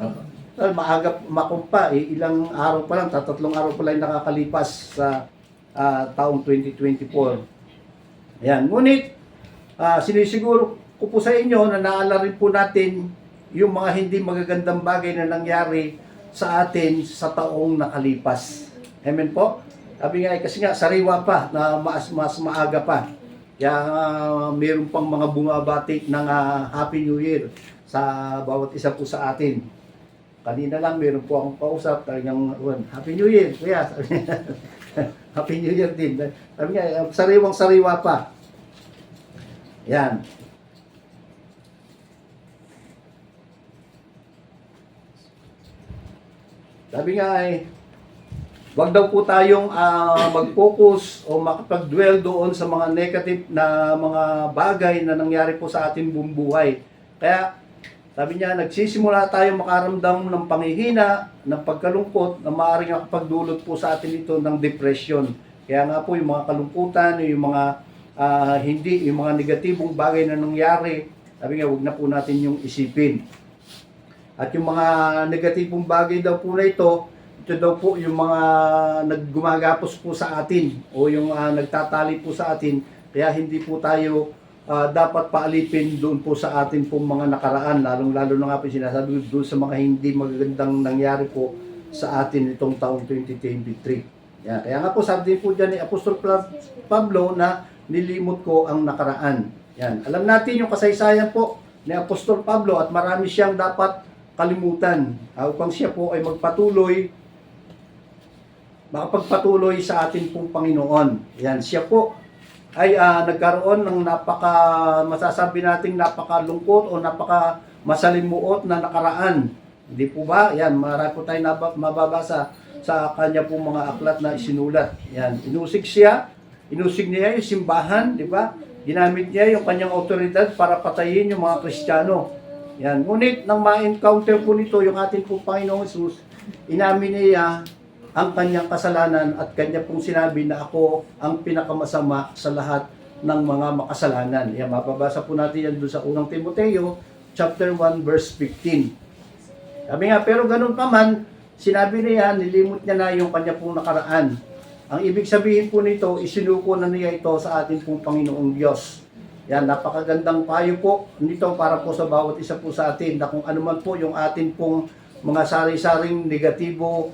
maaga makumpa, ilang araw pa lang, 3 araw pa lang nakakalipas sa taong 2024. Ayan, ngunit sinisiguro ko po sa inyo na naalala rin po natin yung mga hindi magagandang bagay na nangyari sa atin sa taong nakalipas. Amen po? Sabi nga, kasi nga sariwa pa na mas maaga pa. Kaya mayroon pang mga bumabati ng Happy New Year sa bawat isa po sa atin. Kanina lang, meron po akong kausap, talagang, Happy New Year, kuya. Happy New Year din. Sabi nga, sariwang-sariwa pa. Yan. Sabi nga ay, Wag daw po tayong mag-focus o makapag-dwell doon sa mga negative na mga bagay na nangyari po sa ating buong buhay. Kaya sabi niya, nagsisimula tayo makaramdam ng panghihina, ng pagkalungkot na maaaring nakapagdulot po sa atin ito ng depression. Kaya nga po yung mga kalungkutan, yung mga yung mga negatibong bagay na nangyari, sabi nga, huwag na po natin yung isipin. At yung mga negatibong bagay daw po na ito daw po yung mga naggumagapos po sa atin o yung nagtatali po sa atin, kaya hindi po tayo dapat paalipin doon po sa atin pong mga nakaraan, lalong-lalo na nga po sinasabi ko doon sa mga hindi magagandang nangyari po sa atin itong taong 2023. Yan. Kaya nga po sabi po dyan ni Apostol Pablo na nilimot ko ang nakaraan. Yan. Alam natin yung kasaysayan po ni Apostol Pablo at marami siyang dapat kalimutan upang siya po ay makapagpatuloy sa atin pong Panginoon. Yan, siya po ay nagkaroon ng masasabi nating napakalungkot o masalimuot na nakaraan. Hindi po ba? Yan, marami po tayo mababasa sa kanya pong mga aklat na isinulat. Yan, inusig niya yung simbahan, di ba? Ginamit niya yung kanyang otoridad para patayin yung mga Kristiyano. Yan, ngunit nang ma-encounter po nito yung ating pong Panginoong Jesus, inamin niya ang kanyang kasalanan at kanya pong sinabi na ako ang pinakamasama sa lahat ng mga makasalanan. Yan, mababasa po natin yan doon sa unang Timoteo, chapter 1, verse 15. Sabi nga, pero ganun pa man, sinabi niya, nilimot niya na yung kanya pong nakaraan. Ang ibig sabihin po nito, isinuko na niya ito sa ating pong Panginoong Diyos. Yan, napakagandang payo po nito para po sa bawat isa po sa atin na kung ano man po yung atin pong mga sari-saring negatibo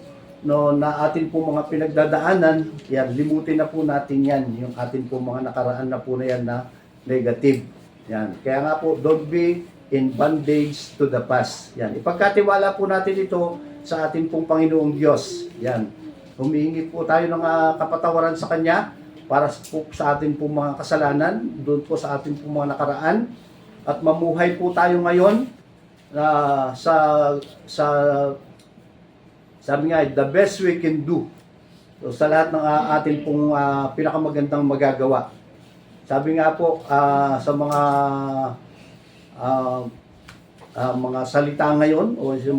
na atin po mga pinagdadaanan, yan, limutin na po natin yan, yung atin po mga nakaraan na po na yan na negative. Yan. Kaya nga po, don't be in bondage to the past. Yan. Ipagkatiwala po natin ito sa ating pong Panginoong Diyos. Yan. Humihingi po tayo ng kapatawaran sa Kanya para po sa ating pong mga kasalanan, doon po sa ating pong mga nakaraan, at mamuhay po tayo ngayon sabi nga, the best we can do. So, sa lahat ng atin pong pinakamagandang magagawa. Sabi nga po, sa mga salita ngayon, o sa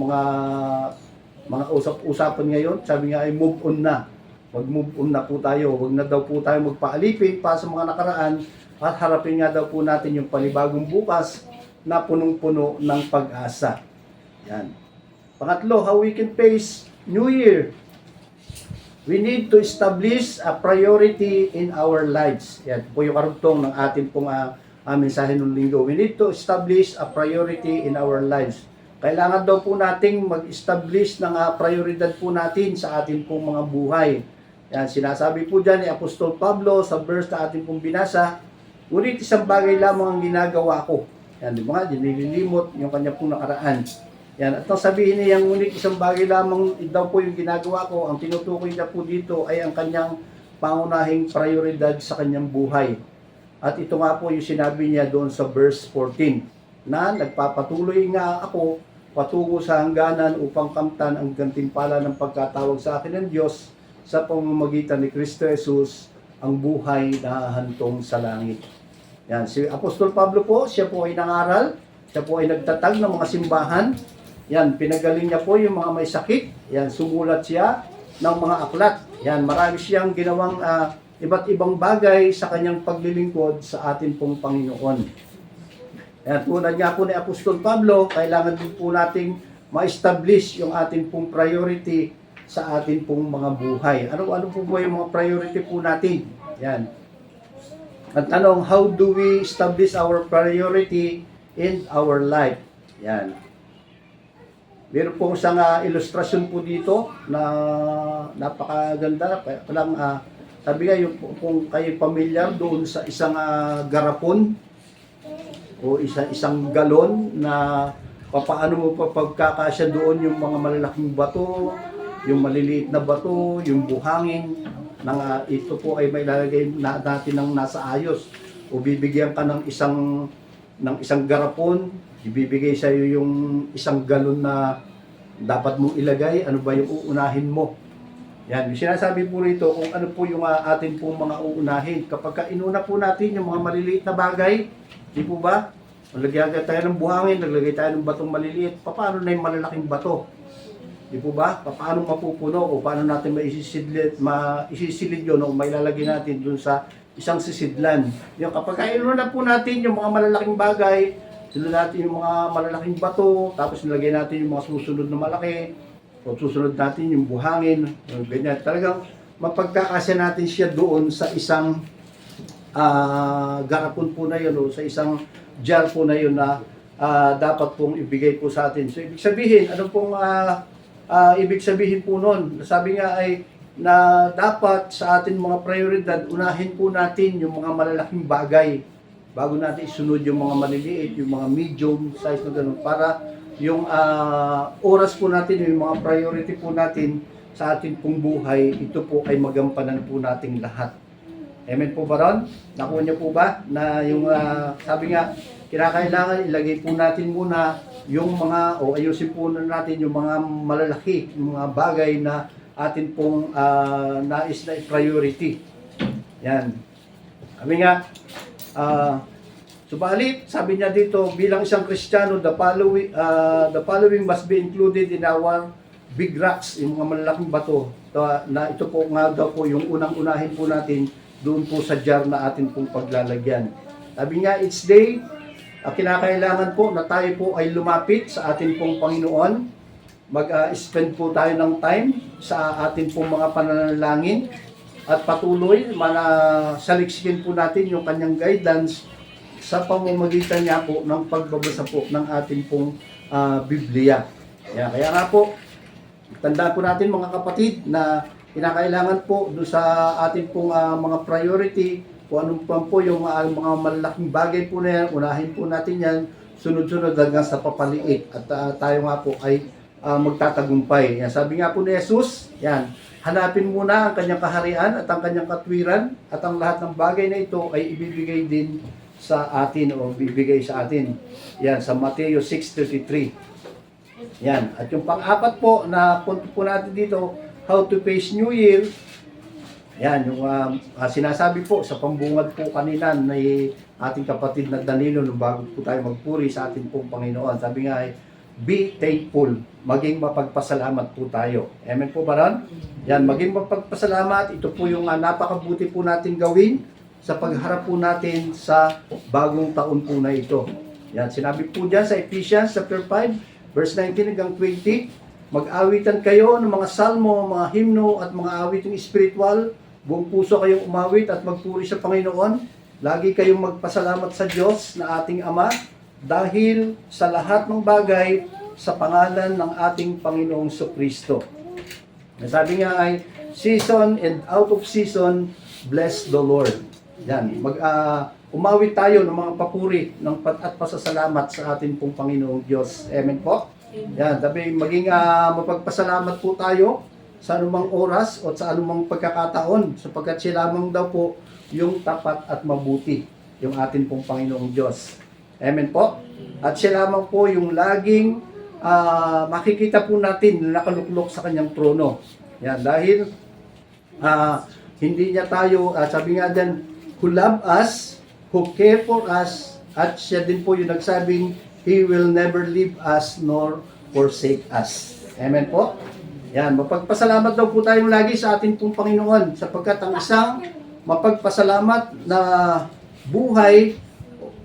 mga usap-usapan ngayon, sabi nga ay move on na. Mag-move on na po tayo. Huwag na daw po tayo magpaalipin pa sa mga nakaraan at harapin nga daw po natin yung panibagong bukas na punong-puno ng pag-asa. Yan. Pangatlo, how we can face New Year. We need to establish a priority in our lives. Yan po yung karugtong ng ating pong mensahe ng linggo. We need to establish a priority in our lives. Kailangan daw po nating mag-establish ng prioridad po natin sa ating pong mga buhay. Yan, sinasabi po dyan ni Apostol Pablo sa verse na ating pong binasa, ngunit isang bagay lamang ang ginagawa ko. Yan, di ba? Nililimot yung kanya pong nakaraan. Yan, at nang sabihin niya, ngunit isang bagay lamang daw po yung ginagawa ko, ang tinutukoy niya po dito ay ang kanyang pangunahing prioridad sa kanyang buhay. At ito nga po yung sinabi niya doon sa verse 14, na nagpapatuloy nga ako patungo sa hangganan upang kamtan ang gantimpala ng pagkatawag sa akin ng Diyos sa pamamagitan ni Kristo Jesus, ang buhay na hantong sa langit. Yan, si Apostol Pablo po, siya po ay nangaral, siya po ay nagtatag ng mga simbahan. Yan, pinagaling niya po yung mga may sakit. Yan, sumulat siya ng mga aklat. Yan, marami siyang ginawang iba't ibang bagay sa kanyang paglilingkod sa atin pong Panginoon. Yan, tulad nga po ni Apostol Pablo, kailangan din po nating ma-establish yung atin pong priority sa atin pong mga buhay. Ano po ba yung mga priority po natin? Yan. At tanong, how do we establish our priority in our life? Yan. Meron pong isang ilustrasyon po dito na napakaganda. Sabi nga, kung kayo pamilyar doon sa isang garapon o isang galon na paano mo pa pagkakasya doon yung mga malalaking bato, yung maliliit na bato, yung buhangin, ito po ay may lalagay natin ng nasa ayos. O bibigyan ka ng isang garapon, ibibigay sa iyo yung isang galon na dapat mong ilagay, ano ba yung uunahin mo? Yan, yung sinasabi po rito kung ano po yung atin pong mga uunahin. Kapag inuna po natin yung mga maliliit na bagay, di po ba? Naglagay tayo ng buhangin, naglagay tayo ng batong maliliit, paano na yung malalaking bato? Di po ba? Paano mapupuno o paano natin maisisilid yun o mailalagay natin dun sa isang sisidlan. Yung kapag inuna po natin yung mga malalaking bagay, sunod natin yung mga malalaking bato, tapos nilagay natin yung mga susunod na malaki, o susunod natin yung buhangin, yung ganyan. Talagang mapagkakasya natin siya doon sa isang garapon po na yun, o sa isang jar po na yun na dapat pong ibigay po sa atin. So, ibig sabihin, ano pong ibig sabihin po nun? Sabi nga ay na dapat sa atin mga prioridad, unahin po natin yung mga malalaking bagay bago natin isunod yung mga maliliit, yung mga medium size na gano'n, para yung oras po natin, yung mga priority po natin sa ating pong buhay, ito po ay magampanan po nating lahat. Amen po ba ron? Nakuha niyo po ba na yung sabi nga, kinakailangan ilagay po natin muna yung mga, o ayusin po natin yung mga malalaki, yung mga bagay na atin pong nais na priority. Yan. Sabi nga, subalit, sabi niya dito, bilang isang Kristiyano, the following must be included in our big rocks, yung mga malalaking bato, na ito po nga daw po yung unang-unahin po natin doon po sa jar na atin pong paglalagyan. Sabi nga, each day, kinakailangan po na tayo po ay lumapit sa atin pong Panginoon, mag-spend po tayo ng time sa atin pong mga pananalangin, at patuloy saliksikin po natin yung kanyang guidance sa pamamagitan niya po ng pagbabasa po ng ating pong Biblia. Kaya nga po, tandaan po natin mga kapatid na kinakailangan po doon sa ating pong mga priority, kung anong po yung mga malalaking bagay po na yan, unahin po natin yan, sunod-sunod hanggang sa papaliit. At tayo nga po ay magtatagumpay. Sabi nga po ni Jesus, hanapin muna ang kanyang kaharian at ang kanyang katwiran, at ang lahat ng bagay na ito ay ibibigay din sa atin o bibigay sa atin. Sa Mateo 6:33. At yung pang-apat po na punto po natin dito, how to face New Year. Yung sinasabi po sa pambungad po kanina ng ating kapatid na Danilo nung bago po tayo magpuri sa ating pong Panginoon. Sabi nga ay, be thankful, maging mapagpasalamat po tayo. Amen po ba ron? Maging mapagpasalamat, ito po yung napakabuti po natin gawin sa pagharap po natin sa bagong taon po na ito. Sinabi po dyan sa Ephesians chapter 5, verse 19 hanggang 20, mag-awitan kayo ng mga salmo, mga himno at mga awiting spiritual, buong puso kayong umawit at magpuri sa Panginoon. Lagi kayong magpasalamat sa Diyos na ating Ama, dahil sa lahat ng bagay sa pangalan ng ating Panginoong Kristo. Sabi nga ay, season and out of season, bless the Lord. Umawit tayo ng mga papuri at pasasalamat sa ating pong Panginoong Diyos. Amen po? Sabi, maging mapagpasalamat po tayo sa anumang oras o sa anumang pagkakataon, sapagkat siya lamang daw po yung tapat at mabuti, yung ating pong Panginoong Diyos. Amen po? At siya lamang po yung laging makikita po natin na nakaluklok sa kanyang trono. Dahil hindi niya tayo, sabi nga dyan, who love us, who care for us, at siya din po yung nagsabing, He will never leave us nor forsake us. Amen po? Mapagpasalamat daw po tayong lagi sa ating pong Panginoon, sapagkat ang isang mapagpasalamat na buhay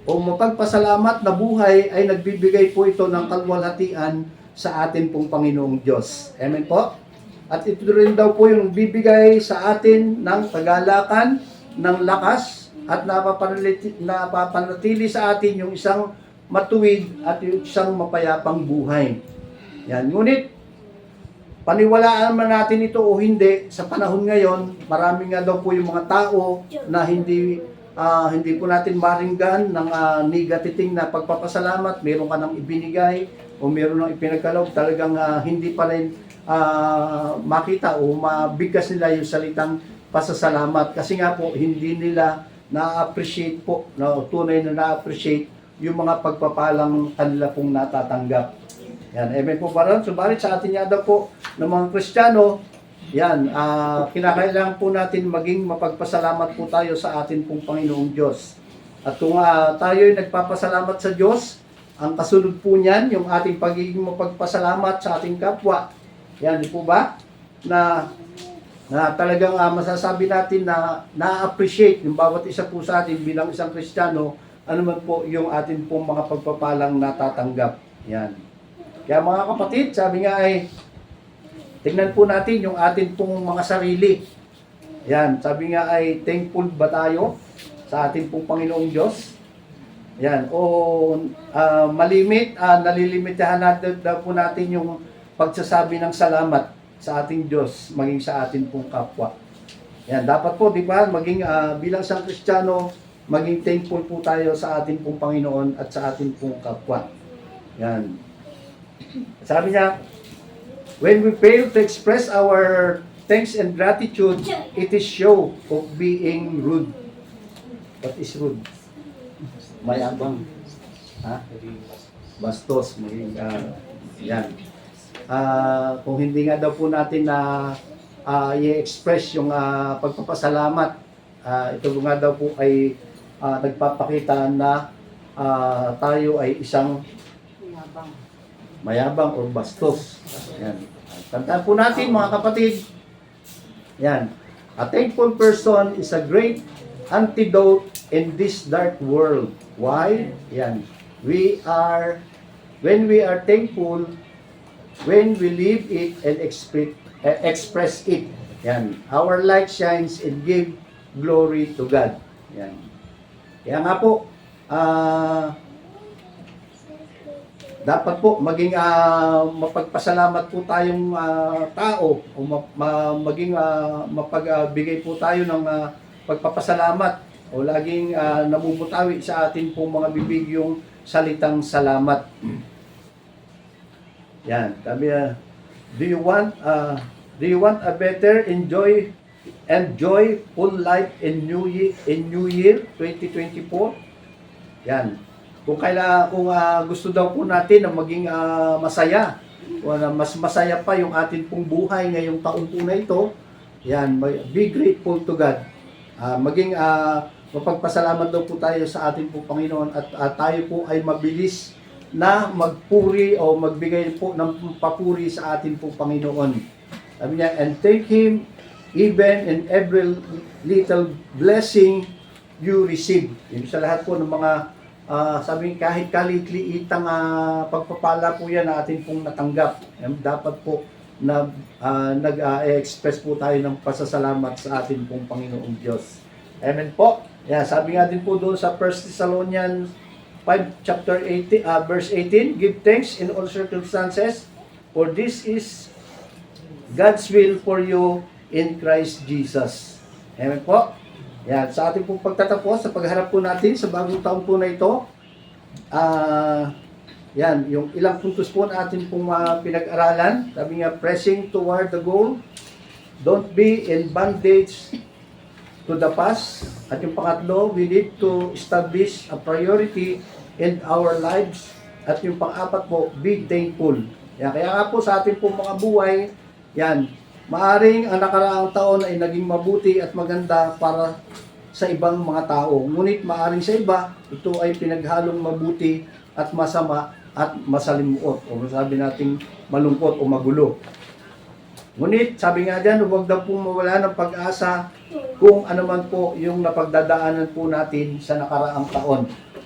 o mapagpasalamat na buhay ay nagbibigay po ito ng kalwalhatian sa atin pong Panginoong Diyos. Amen po? At ito rin daw po yung bibigay sa atin ng kagalakan, ng lakas, at napapanatili sa atin yung isang matuwid at yung isang mapayapang buhay. Ngunit, paniwalaan man natin ito o hindi, sa panahon ngayon, marami nga daw po yung mga tao na hindi po natin maringgan ng negative na pagpapasalamat. Meron ka nang ibinigay o meron nang ipinagkaloob, talagang hindi pa rin makita o mabigkas nila yung salitang pasasalamat. Kasi nga po, hindi nila na-appreciate po, tunay na na-appreciate yung mga pagpapalang kanila pong natatanggap. Amen po ba rin? Subalit sa atin nga daw po ng mga Kristiyano, yan, kinakailangan po natin maging mapagpasalamat po tayo sa atin pong Panginoong Diyos. At kung tayo ay nagpapasalamat sa Diyos, ang kasunod po niyan, yung ating pagiging mapagpasalamat sa ating kapwa. Yan, di po ba? Na talagang masasabi natin na na-appreciate yung bawat isa po sa atin bilang isang Kristiyano, ano man po yung atin pong mga pagpapalang natatanggap. Yan. Kaya mga kapatid, sabi nga ay, tingnan po natin yung atin pong mga sarili. Yan, sabi nga ay, thankful ba tayo sa atin pong Panginoong Diyos? Yan, o nalilimitahan natin daw po natin yung pagsasabi ng salamat sa ating Diyos, maging sa atin pong kapwa. Yan, dapat po, di ba, maging bilang isang Kristiyano, maging thankful po tayo sa atin pong Panginoon at sa atin pong kapwa. Yan. Sabi niya, when we fail to express our thanks and gratitude, it is show of being rude. What is rude? Mayabang. Ha? Bastos. Yan. Kung hindi nga daw po natin na i-express yung pagpapasalamat, ito nga daw po ay nagpapakita na tayo ay isang mayabang o bastos. Yan. Tandaan po natin mga kapatid. Yan. A thankful person is a great antidote in this dark world. Why? Yan. When we are thankful, when we live it and express it. Yan. Our light shines and give glory to God. Yan. Kaya nga po, dapat po maging mapagpasalamat po tayong tao o maging mapagbigay po tayo ng pagpapasalamat o laging namumutawi sa atin pong mga bibig yung salitang salamat. Yan, sabi do you want a better enjoy and joyful life in New Year 2024? Yan. Kung gusto daw po natin na maging masaya, o na mas masaya pa yung atin pong buhay ngayong taon po na ito, yan, be grateful to God. Maging mapagpasalamat daw po tayo sa atin po Panginoon at tayo po ay mabilis na magpuri o magbigay po ng papuri sa atin po Panginoon. Sabi niya, and thank Him even in every little blessing you receive. Yung sa lahat po ng mga sabi kahit kalit-liitang pagpapala po yan na atin pong natanggap. Dapat po na nag-express po tayo ng pasasalamat sa atin pong Panginoong Diyos. Amen po. Yeah, sabi nga din po doon sa 1 Thessalonians 5 chapter 18 verse 18, give thanks in all circumstances, for this is God's will for you in Christ Jesus. Amen po. Yan, sa ating pong pagtatapos, sa pagharap po natin sa bagong taon po na ito, yan, yung ilang puntos po na atin pong pinag-aralan. Sabi nga, pressing toward the goal, don't be in bondage to the past. At yung pangatlo, we need to establish a priority in our lives. At yung pang-apat po, be thankful. Yan, kaya nga po sa ating pong mga buhay, yan, maaring ang nakaraang taon ay naging mabuti at maganda para sa ibang mga tao. Ngunit maaring sa iba, ito ay pinaghalong mabuti at masama at masalimuot. O sabi nating malungkot o magulo. Ngunit sabi nga dyan, huwag daw po mawala ng pag-asa kung ano man po yung napagdadaanan po natin sa nakaraang taon.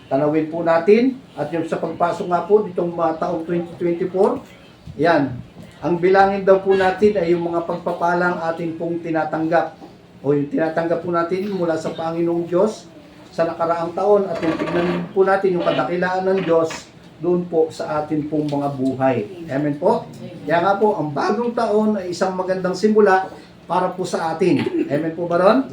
Tanawin po natin at yung sa pagpasok nga po ditong taong 2024, yan, ang bilangin daw po natin ay yung mga pagpapalang atin pong tinatanggap o yung tinatanggap po natin mula sa Panginoong Diyos sa nakaraang taon at yung tignan po natin yung kadakilaan ng Diyos doon po sa atin pong mga buhay. Amen po? Kaya nga po, ang bagong taon ay isang magandang simula para po sa atin. Amen po ba ron?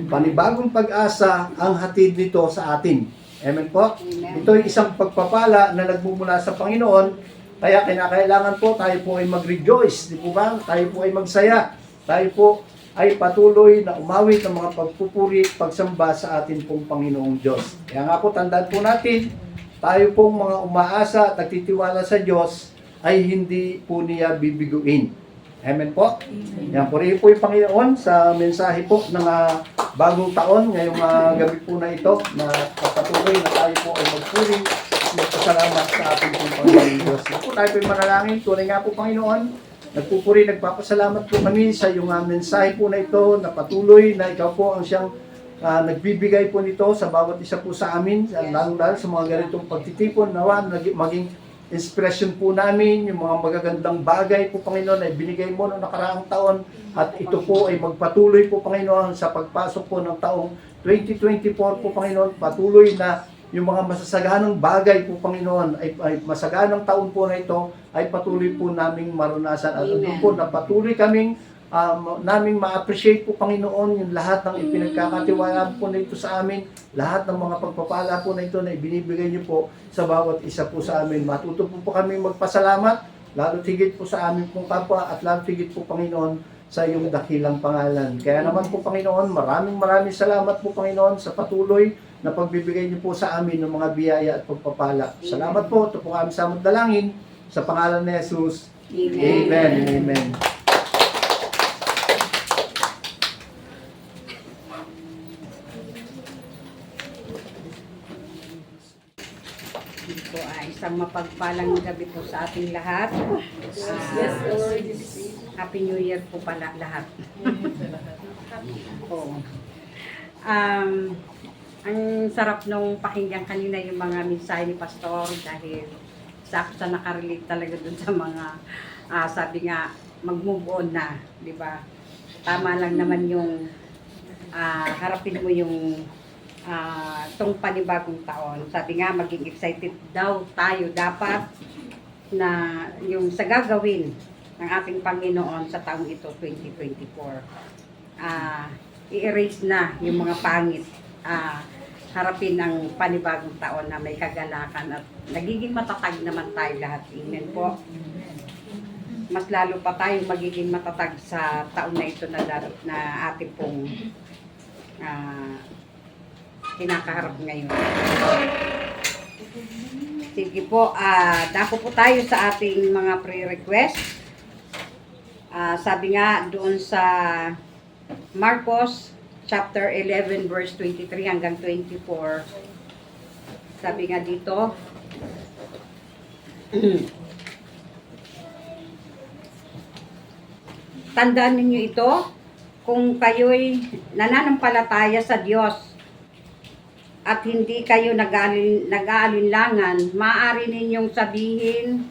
Panibagong pag-asa ang hatid nito sa atin. Amen po? Ito ay isang pagpapala na nagmumula sa Panginoon. Kaya kinakailangan po tayo po ay mag-rejoice, di po ba? Tayo po ay magsaya. Tayo po ay patuloy na umawit ng mga pagpupuri, pagsamba sa atin pong Panginoong Diyos. Kaya nga po, tandaan po natin, tayo pong mga umaasa at nagtitiwala sa Diyos ay hindi po niya bibiguin. Amen po. Yan, purihin po yung Panginoon sa mensahe po ng bagong taon, ngayong gabi po na ito, na patuloy na tayo po ay magpuri at magpasalamat sa ating pong Panginoon Diyos. Yan po tayo po yung manalangin. Tunay nga po, Panginoon, nagpupuri, nagpapasalamat po kami sa iyong mensahe po na ito, na patuloy na ikaw po ang siyang nagbibigay po nito sa bawat isa po sa amin, lalo-lalo sa mga ganitong pagtitipon, nawa maging inspiration po namin, yung mga magagandang bagay po, Panginoon, ay binigay mo noong nakaraang taon, at ito po ay magpatuloy po, Panginoon, sa pagpasok po ng taong 2024 po, Panginoon, patuloy na yung mga masasaganang bagay po, Panginoon, ay masaganang taon po na ito, ay patuloy po naming marunasan, at ito po na patuloy kaming naming ma-appreciate po, Panginoon, yung lahat ng ipinagkakatiwalaan po na ito sa amin, lahat ng mga pagpapala po na ito na ibinibigay niyo po sa bawat isa po sa amin. Matuto po kami magpasalamat, lalo higit po sa amin pong kapwa, at lalo higit po, Panginoon, sa iyong dakilang pangalan. Kaya naman po, Panginoon, maraming salamat po, Panginoon, sa patuloy na pagbibigay niyo po sa amin ng mga biyaya at pagpapala. Salamat po. Ito po kami sa dalangin sa pangalan ni Jesus. Amen. Amen. Amen. Ito ay isang mapagpalang gabi po sa ating lahat. Yes, Lord. Happy New Year po pala lahat. Oo. Ang sarap nung pakinggan kanina yung mga mensahe ni Pastor dahil sakto sa nakarelate talaga dun sa mga sabi nga mag-move on na, di ba? Tama lang naman yung harapin mo yung itong panibagong taon. Sabi nga, maging excited daw tayo dapat na yung sa gagawin ng ating Panginoon sa taong ito, 2024. I-erase na yung mga pangit. Harapin ang panibagong taon na may kagalakan at nagiging matatag naman tayo lahat. Amen po. Mas lalo pa tayo magiging matatag sa taon na ito na ating pong kinakaharap ngayon. Sige po, dako po tayo sa ating mga pre-request. Sabi nga doon sa Marcos chapter 11 verse 23 hanggang 24. Sabi nga dito, tandaan ninyo ito, kung kayo'y nananampalataya sa Diyos at hindi kayo nag-aalinlangan, maaari ninyong sabihin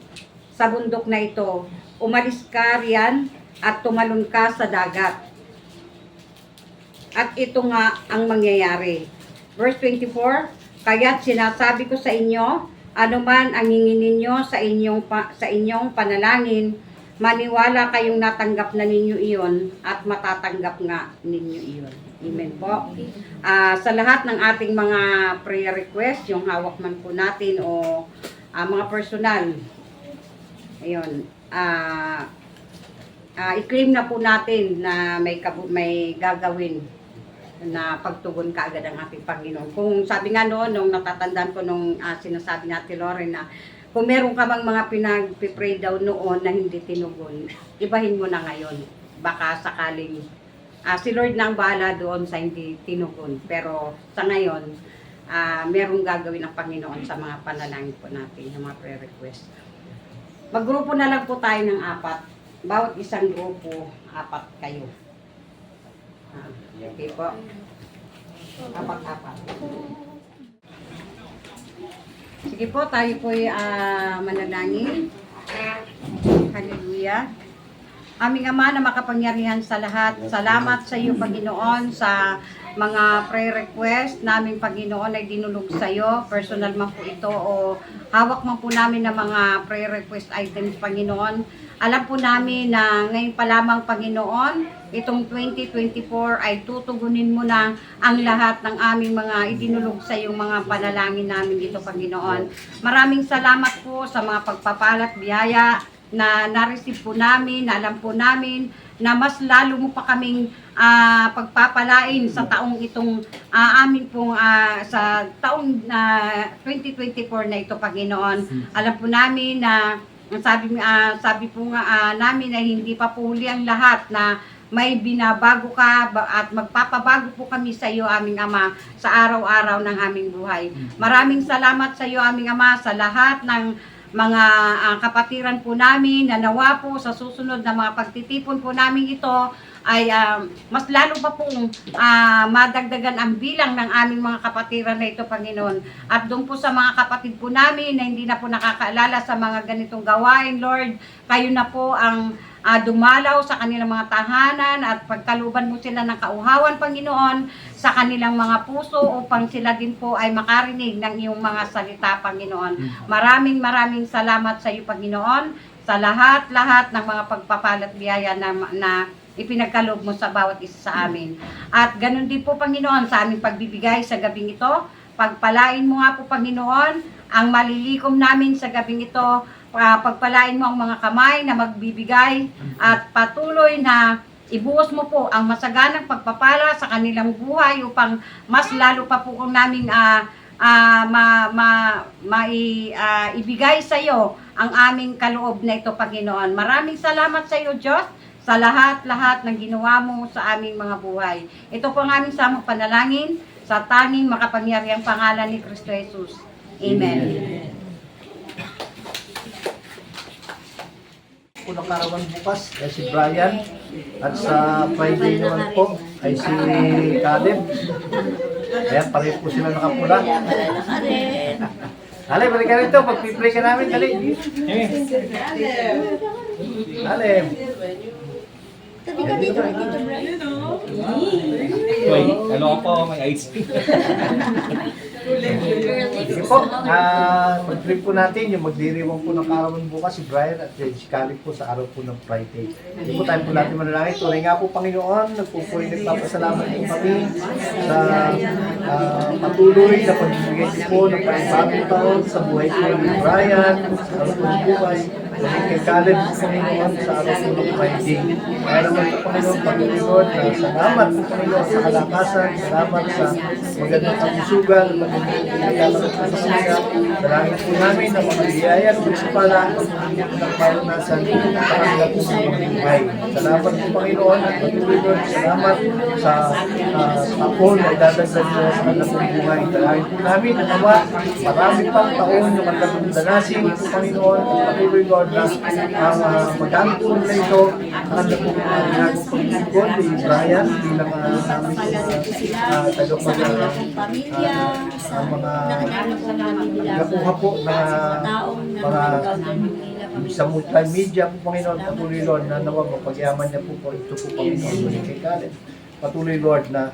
sa bundok na ito, umalis ka riyan at tumalon ka sa dagat. At ito nga ang mangyayari. Verse 24, kaya't sinasabi ko sa inyo, anuman ang hingin ninyo sa inyong panalangin, maniwala kayong natanggap na ninyo iyon at matatanggap nga ninyo iyon. Amen po. Sa lahat ng ating mga prayer request, yung hawak man po natin o mga personal, ayun, i-claim na po natin na may gagawin na pagtugon kaagad ang ating Panginoon. Kung sabi nga noon, nung natatandaan ko nung sinasabi natin Loren na kung meron ka mang mga pinag-pray daw noon na hindi tinugon, ibahin mo na ngayon. Baka sakaling si Lord na ang bahala doon sa hindi tinugon. Pero sa ngayon, merong gagawin ang Panginoon sa mga panalangin po natin, ng mga prayer request. Maggrupo na lang po tayo ng 4. Bawat isang grupo, 4 kayo. Okay po. 4. Sige po, tayo po'y manalangin. Hallelujah. Aming Ama na makapangyarihan sa lahat, salamat sa iyo, Panginoon, sa mga prayer request namin, Panginoon, ay dinulog sa iyo. Personal man po ito o hawak man po namin ng mga prayer request items, Panginoon. Alam po namin na ngayon pa lamang, Panginoon, itong 2024 ay tutugunin mo na ang lahat ng aming mga idinulog sa iyong mga panalangin namin dito, Panginoon. Maraming salamat po sa mga pagpapalat, biyaya na na-receive po namin, na alam po namin na mas lalo mo pa kaming pagpapalain sa taong itong amin pong sa taong 2024 na ito, Panginoon. Alam po namin na sabi po nga namin na hindi pa po huli ang lahat, na may binabago ka at magpapabago po kami sa iyo, aming Ama, sa araw-araw ng aming buhay. Maraming salamat sa iyo, aming Ama, sa lahat ng mga kapatiran po namin, na nawa po sa susunod na mga pagtitipon po namin ito ay mas lalo pa pong madagdagan ang bilang ng aming mga kapatiran na ito, Panginoon. At doon po sa mga kapatid po namin na hindi na po nakakaalala sa mga ganitong gawain, Lord, kayo na po ang dumalaw sa kanilang mga tahanan at pagkaluban mo sila ng kauhawan, Panginoon, sa kanilang mga puso upang sila din po ay makarinig ng iyong mga salita, Panginoon. Maraming salamat sa iyo, Panginoon, sa lahat-lahat ng mga pagpapalat biyaya na ipinagkaloob mo sa bawat isa sa amin. At ganun din po, Panginoon, sa aming pagbibigay sa gabing ito. Pagpalain mo nga po, Panginoon, ang malilikom namin sa gabing ito. Pagpalain mo ang mga kamay na magbibigay at patuloy na ibuhos mo po ang masaganang pagpapala sa kanilang buhay upang mas lalo pa po namin ibigay sa iyo ang aming kaloob na ito, Panginoon. Maraming salamat sa iyo, Diyos, sa lahat-lahat ng ginawa mo sa aming mga buhay. Ito po ang aming samang panalangin sa tanging makapangyarihang pangalan ni Kristo Jesus. Amen. Unang karawan bukas ay si Brian, at sa Friday naman po ay si Caleb. Ayan, pareho po sila nakapula. Ale, balik ka rito, pag-pray ka namin, dali. Caleb. Uy, ano po, may ice cream. Sige po, pag-pray po natin, yung magdiriwang po ng karawan bukas si Brian at si Caleb po sa araw po ng Friday. Hindi po tayo po natin manalangin. Tunay nga po, Panginoon, nagpapasalamat po kami sa patuloy na pagbibigay po ng panibagong taon sa buhay po ni Brian, sa araw po ng buhay, kay Caleb po, Panginoon, sa araw po ng Friday. Kaya naman po, Panginoon, Panginoon, salamat po, Panginoon, sa kalakasan, salamat sa magandang kabusugan, dalangin po namin na mga biyaya ng Pala ng maranasan sa kanila po sa buhay. Salamat po, Panginoon, at patuloy Lord, salamat sa taon na dadagdag mo sa kanilang buhay. Dalangin po namin na nawa marami pang taon yung kanilang danasin po, Panginoon, at patuloy Lord na ang magdamit po nila ito ang kanilang po mga ginagong paglingkod ni Brian bilang namin tagapag ang mga nakuha po na mga sa multimedia po, Panginoon, patuloy Lord na nawag mapagyaman niya po ito po, Panginoon, kay Caleb. Patuloy Lord na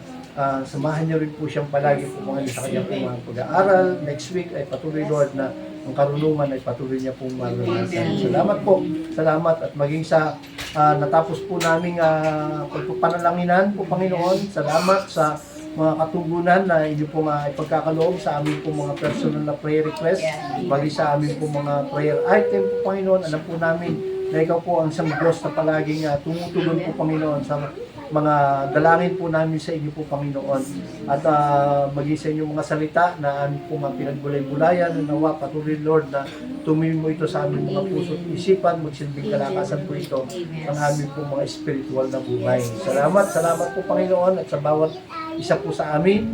samahan niyo rin po siyang palagi po mga sa kanyang mga pag-aaral. Next week ay patuloy Lord na ang karunungan ay patuloy niya pong maranasan. Salamat po, salamat, at maging sa natapos po naming pagpapanalanginan po, Panginoon, salamat sa mga katugunan na inyo pong ipagkakaloob sa amin pong mga personal na prayer request, bali sa amin pong mga prayer item po, Panginoon. Alam po namin na ikaw po ang isang Diyos na palaging tumutugon po, Panginoon, sa mga dalangin po namin sa inyo po, Panginoon. At maging sa inyong mga salita na amin po mga pinagbulay-bulayan, na nawa patuloy Lord na tumingin mo ito sa aming mga puso at isipan, magsilbing kalakasan po ito ang aming po mga spiritual na buhay. Salamat po, Panginoon, at sa bawat isa po sa amin,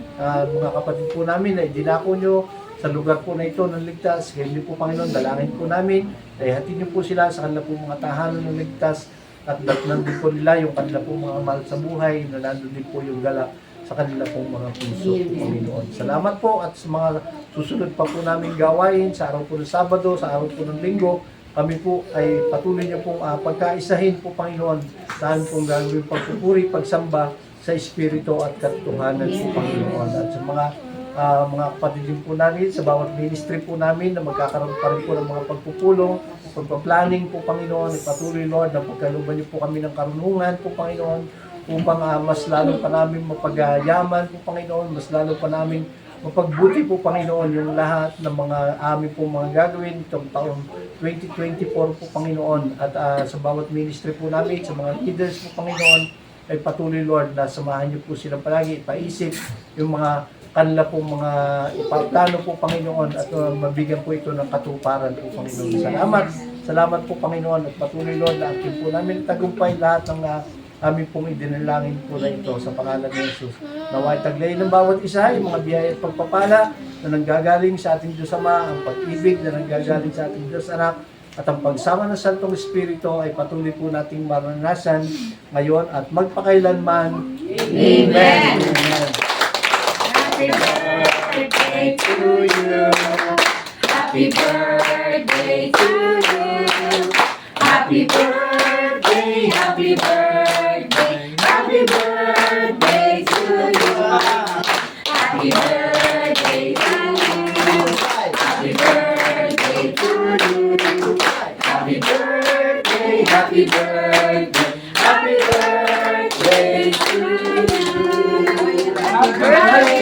mga kapatid po namin na idinako nyo sa lugar po na ito ng ligtas. Kaya niyo po, Panginoon, dalangin po namin, ay hatid niyo po sila sa kanila po mga tahanan ng ligtas, at nandun po nila yung kanila po mga mahal sa buhay, na nandun din po yung galak sa kanila pong mga puso, Panginoon. Salamat po, at sa mga susunod pa po namin gawain sa araw po ng Sabado, sa araw po ng Linggo, kami po ay patuloy niyo pong pagkaisahin po, Panginoon, sa aming pong gagawin pagpupuri, pagsamba sa Espiritu at katotohanan po, Panginoon. At sa mga kapatid din po namin, sa bawat ministry po namin na magkakaroon pa rin po ng mga pagpupulong, pagpa-planning po, Panginoon, ipatuloy Lord na pagkaluban niyo po kami ng karunungan po, Panginoon, upang mas lalo pa namin mapagyaman po, Panginoon, mas lalo pa namin mapagbuti po, Panginoon, yung lahat ng mga amin po mga gagawin itong taong 2024 po, Panginoon. At sa bawat ministry po namin, sa mga leaders po, Panginoon, ay patuloy Lord na samahan niyo po silang palagi, ipaisip yung mga kanila pong mga ipaplano po, Panginoon, at mabigyan po ito ng katuparan po, Panginoon. Salamat Salamat po Panginoon at patuloy Lord na akin po namin tagumpay lahat ng aming pong idinalangin po na ito sa pangalan ni Jesus. Naway taglay ng bawat isa yung mga biyaya at pagpapala na nanggagaling sa ating Diyos Ama, ang pag-ibig na nanggagaling sa ating Diyos Anak, at ang pagsama ng Santong Espiritu ay patuloy po nating maranasan ngayon at magpakailanman. Amen. Amen. Happy birthday to you. Happy birthday to you. Happy birthday, happy birthday, happy birthday to you. Happy birthday to you. Happy birthday to you. Happy birthday, happy birthday, happy birthday to you. Happy birthday.